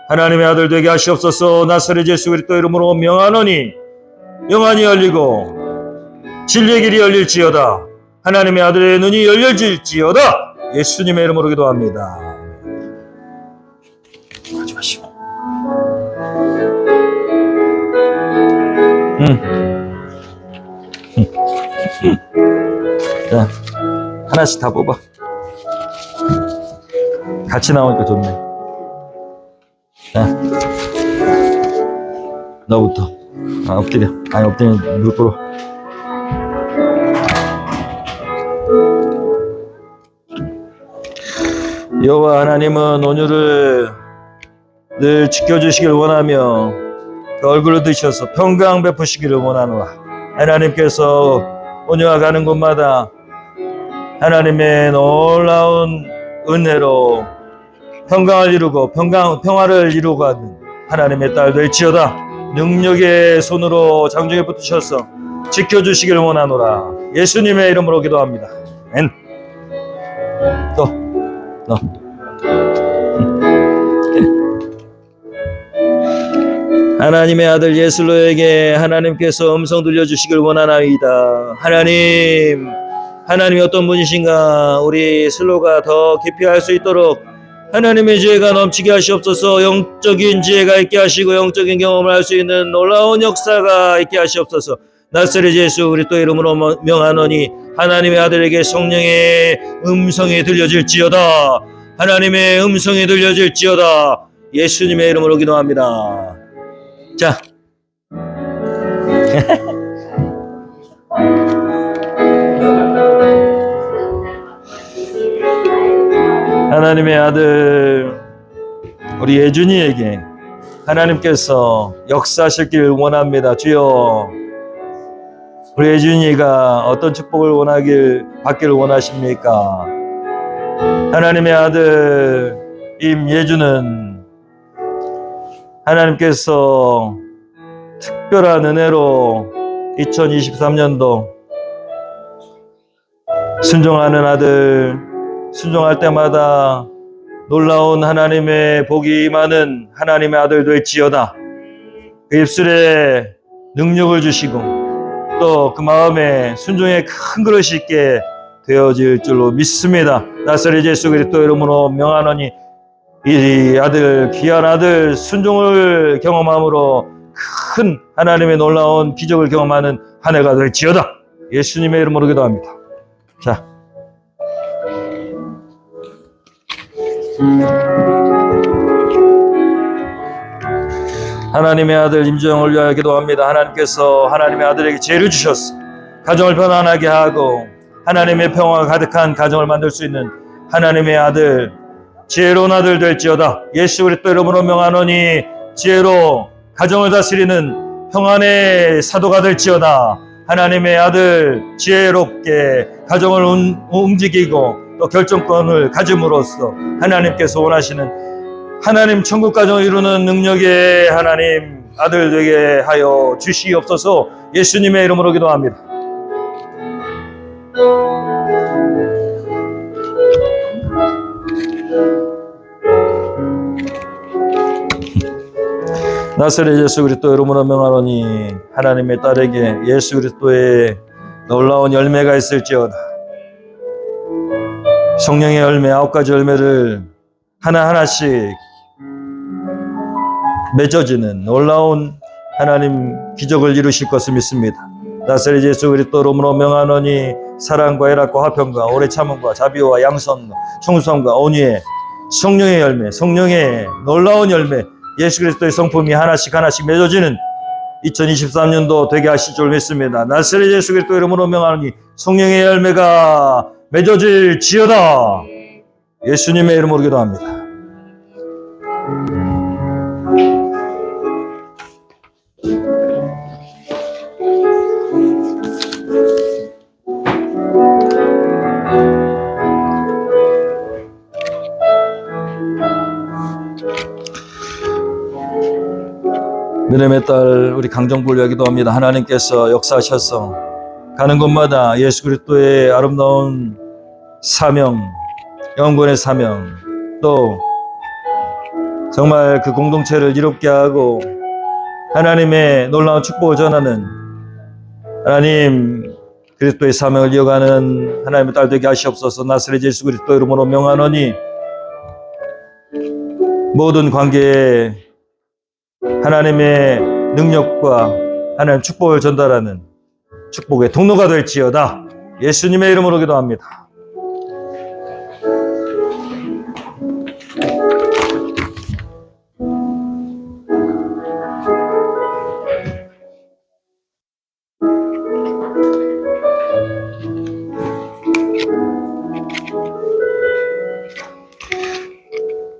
하나님의 아들 되게 하시옵소서. 나사렛 예수 그리스도 이름으로 명하노니 영안이 열리고 진리의 길이 열릴지어다. 하나님의 아들의 눈이 열려질지어다. 예수님의 이름으로 기도합니다. 가져가시고. 자, 하나씩 다 뽑아. 같이 나오니까 좋네. 자, 너부터. 엎드려. 아니, 엎드리면 무릎 꿇어. 여호와 하나님은 온유를 늘 지켜주시길 원하며 그 얼굴을 드셔서 평강 베푸시기를 원하노라. 하나님께서 온유가 가는 곳마다 하나님의 놀라운 은혜로 평강을 이루고 평화를 이루고 가는 하나님의 딸 될지어다. 능력의 손으로 장중에 붙으셔서 지켜주시길 원하노라. 예수님의 이름으로 기도합니다. 아멘. 너. 하나님의 아들 예슬로에게 하나님께서 음성 들려주시길 원하나이다. 하나님이 어떤 분이신가 우리 슬로가 더 깊이 알 수 있도록 하나님의 지혜가 넘치게 하시옵소서. 영적인 지혜가 있게 하시고 영적인 경험을 할 수 있는 놀라운 역사가 있게 하시옵소서. 나사렛 예수 그리스도 이름으로 명하노니 하나님의 아들에게 성령의 음성이 들려질지어다. 하나님의 음성이 들려질지어다. 예수님의 이름으로 기도합니다. 자, 하나님의 아들 우리 예준이에게 하나님께서 역사하시길 원합니다. 주여, 우리 예준이가 어떤 축복을 받기를 원하십니까? 하나님의 아들 임예준은 하나님께서 특별한 은혜로 2023년도 순종하는 아들, 순종할 때마다 놀라운 하나님의 복이 임하는 하나님의 아들 될지어다. 그 입술에 능력을 주시고 또 그 마음에 순종의 큰 그릇이 있게 되어질 줄로 믿습니다. 나사렛 예수 그리스도 이름으로 명하노니 이 아들, 귀한 아들 순종을 경험함으로 큰 하나님의 놀라운 기적을 경험하는 한 해가 될지어다. 예수님의 이름으로 기도합니다. 자, 하나님의 아들 임주영을 위하여 기도합니다. 하나님께서 하나님의 아들에게 지혜를 주셨어. 가정을 편안하게 하고 하나님의 평화가 가득한 가정을 만들 수 있는 하나님의 아들, 지혜로운 아들 될지어다. 예수 그리스도 이름으로 명하노니 지혜로 가정을 다스리는 평안의 사도가 될지어다. 하나님의 아들 지혜롭게 가정을 움직이고 또 결정권을 가짐으로써 하나님께서 원하시는 하나님 천국 가정을 이루는 능력의 하나님 아들 되게 하여 주시옵소서. 예수님의 이름으로 기도합니다. 나사렛 예수 그리스도 이름으로 명하노니 하나님의 딸에게 예수 그리스도의 놀라운 열매가 있을지어다. 성령의 열매 9가지 열매를 하나하나씩 맺어지는 놀라운 하나님 기적을 이루실 것을 믿습니다. 나사렛 예수 그리스도 이름으로 명하노니 사랑과 애락과 화평과 오래 참음과 자비와 양선과 청수함과 온유의 성령의 열매, 성령의 놀라운 열매, 예수 그리스도의 성품이 하나씩 맺어지는 2023년도 되게 하실 줄 믿습니다. 나사렛 예수 그리스도 이름으로 명하노니 성령의 열매가 맺어질지어다. 예수님의 이름으로 기도합니다. 믿음의 딸 우리 강정부를 위하여 기도합니다. 하나님께서 역사하셔서 가는 곳마다 예수 그리스도의 아름다운 사명, 영원의 사명, 또 정말 그 공동체를 이롭게 하고 하나님의 놀라운 축복을 전하는 하나님 그리스도의 사명을 이어가는 하나님의 딸 되게 하시옵소서. 나사렛 예수 그리스도 이름으로 명하노니 모든 관계에 하나님의 능력과 하나님 축복을 전달하는 축복의 통로가 될지어다. 예수님의 이름으로 기도합니다.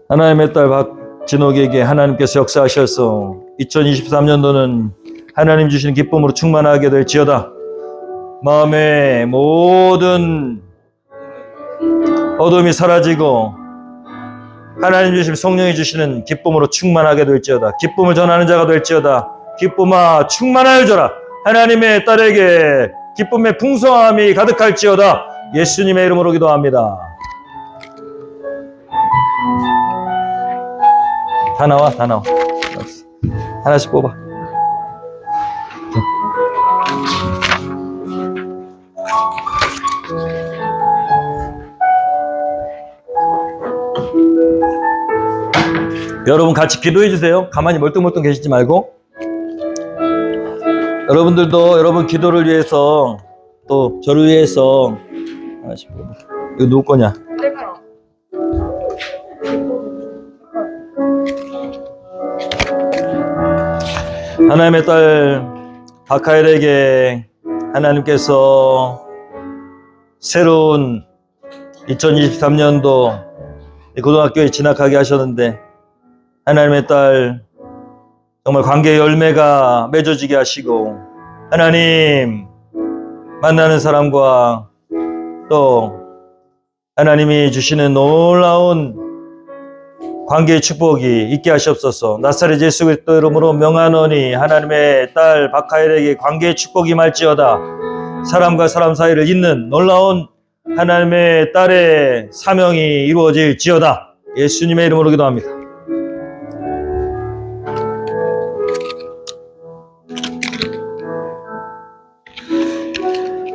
하나님의 딸 박진옥에게 하나님께서 역사하셔서 2023년도는 하나님 주시는 기쁨으로 충만하게 될지어다. 마음의 모든 어둠이 사라지고 하나님 주시는 성령이 주시는 기쁨으로 충만하게 될지어다. 기쁨을 전하는 자가 될지어다. 기쁨아 충만하여 져라. 하나님의 딸에게 기쁨의 풍성함이 가득할지어다. 예수님의 이름으로 기도합니다. 다 나와. 하나씩 뽑아. 여러분 같이 기도해 주세요. 가만히 멀뚱멀뚱 계시지 말고. 여러분들도 여러분 기도를 위해서 또 저를 위해서 하나씩 뽑아. 이거 누구 거냐? 하나님의 딸 박하엘에게 하나님께서 새로운 2023년도 고등학교에 진학하게 하셨는데 하나님의 딸 정말 관계의 열매가 맺어지게 하시고 하나님 만나는 사람과 또 하나님이 주시는 놀라운 관계의 축복이 있게 하시옵소서. 나사렛 예수 그리스도 이름으로 명하노니 하나님의 딸 박하엘에게 관계의 축복이 말지어다. 사람과 사람 사이를 잇는 놀라운 하나님의 딸의 사명이 이루어질지어다. 예수님의 이름으로 기도합니다.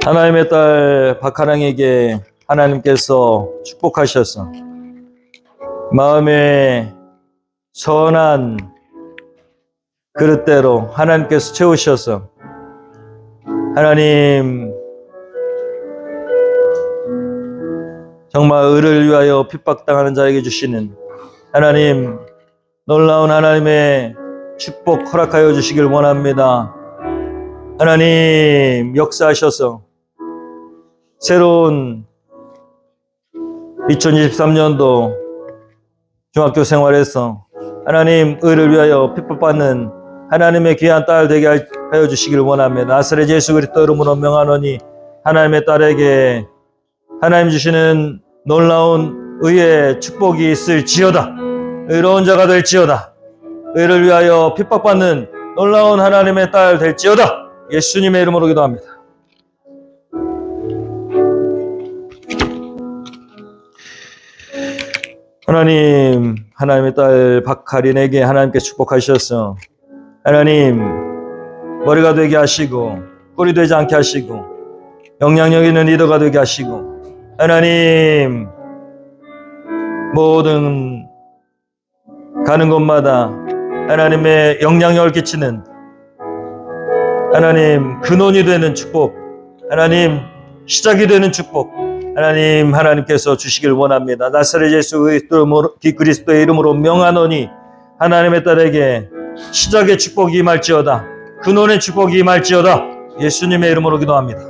하나님의 딸 박하랑에게 하나님께서 축복하셔서 마음에 선한 그릇대로 하나님께서 채우셔서 하나님 정말 의를 위하여 핍박당하는 자에게 주시는 하나님 놀라운 하나님의 축복 허락하여 주시길 원합니다. 하나님 역사하셔서 새로운 2023년도 중학교 생활에서 하나님 의를 위하여 핍박받는 하나님의 귀한 딸 되게 하여 주시길 원합니다. 나사렛 예수 그리스도 이름으로 명하노니 하나님의 딸에게 하나님 주시는 놀라운 의의 축복이 있을지어다. 의로운 자가 될지어다. 의를 위하여 핍박받는 놀라운 하나님의 딸 될지어다. 예수님의 이름으로 기도합니다. 하나님, 하나님의 딸 박하린에게 하나님께 축복하셔서 하나님 머리가 되게 하시고 꿀이 되지 않게 하시고 영향력 있는 리더가 되게 하시고 하나님 모든 가는 곳마다 하나님의 영향력을 끼치는 하나님 근원이 되는 축복, 하나님 시작이 되는 축복, 하나님께서 주시길 원합니다. 나사렛 예수 그리스도의 이름으로 명하노니 하나님의 딸에게 시작의 축복이 임할지어다. 근원의 축복이 임할지어다. 예수님의 이름으로 기도합니다.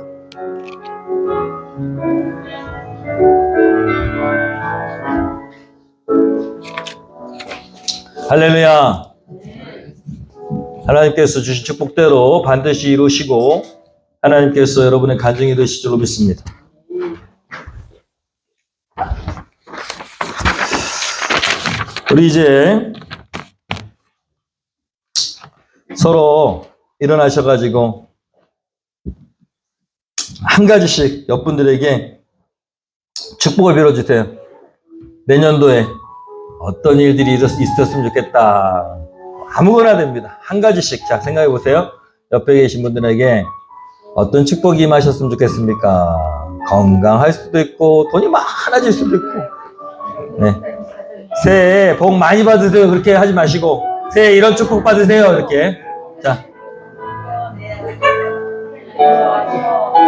할렐루야. 하나님께서 주신 축복대로 반드시 이루시고 하나님께서 여러분의 간증이 되실 줄로 믿습니다. 우리 이제 서로 일어나셔가지고 한 가지씩 옆분들에게 축복을 빌어주세요. 내년도에 어떤 일들이 있었으면 좋겠다. 아무거나 됩니다. 한 가지씩. 자, 생각해 보세요. 옆에 계신 분들에게 어떤 축복이 임하셨으면 좋겠습니까? 건강할 수도 있고 돈이 많아질 수도 있고. 네. 새해 복 많이 받으세요. 그렇게 하지 마시고 새해 이런 축복 받으세요. 이렇게. 자,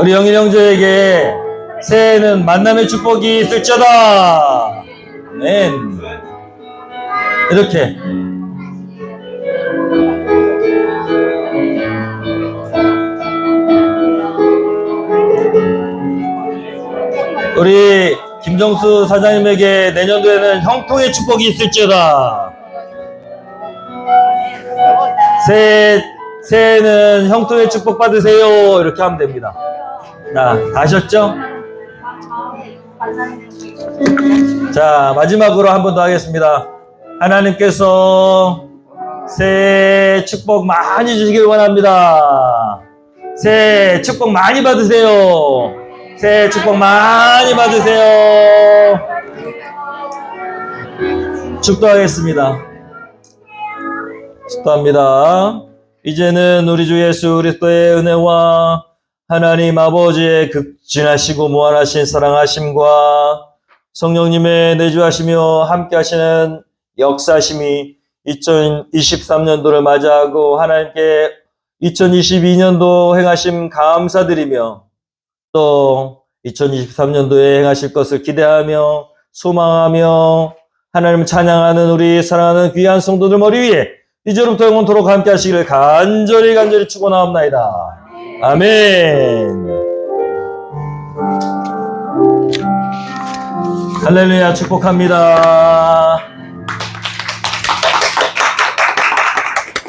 우리 영일 형제에게 새해에는 만남의 축복이 있을지어다. 네. 이렇게. 우리 김정수 사장님에게 내년도에는 형통의 축복이 있을지어다. 새해에는 형통의 축복 받으세요. 이렇게 하면 됩니다. 자, 다 하셨죠? 자, 마지막으로 한 번 더 하겠습니다. 하나님께서 새해 축복 많이 주시길 원합니다. 새해 축복 많이 받으세요. 새해 축복 많이 받으세요. 축도하겠습니다. 축도합니다. 이제는 우리 주 예수 그리스도의 은혜와 하나님 아버지의 극진하시고 무한하신 사랑하심과 성령님의 내주하시며 함께하시는 역사심이 2023년도를 맞이하고 하나님께 2022년도 행하심 감사드리며 또 2023년도에 행하실 것을 기대하며 소망하며 하나님 찬양하는 우리 사랑하는 귀한 성도들 머리 위에 이제부터 영원토록 함께 하시기를 간절히 축원하옵나이다. 아멘. 할렐루야. 축복합니다.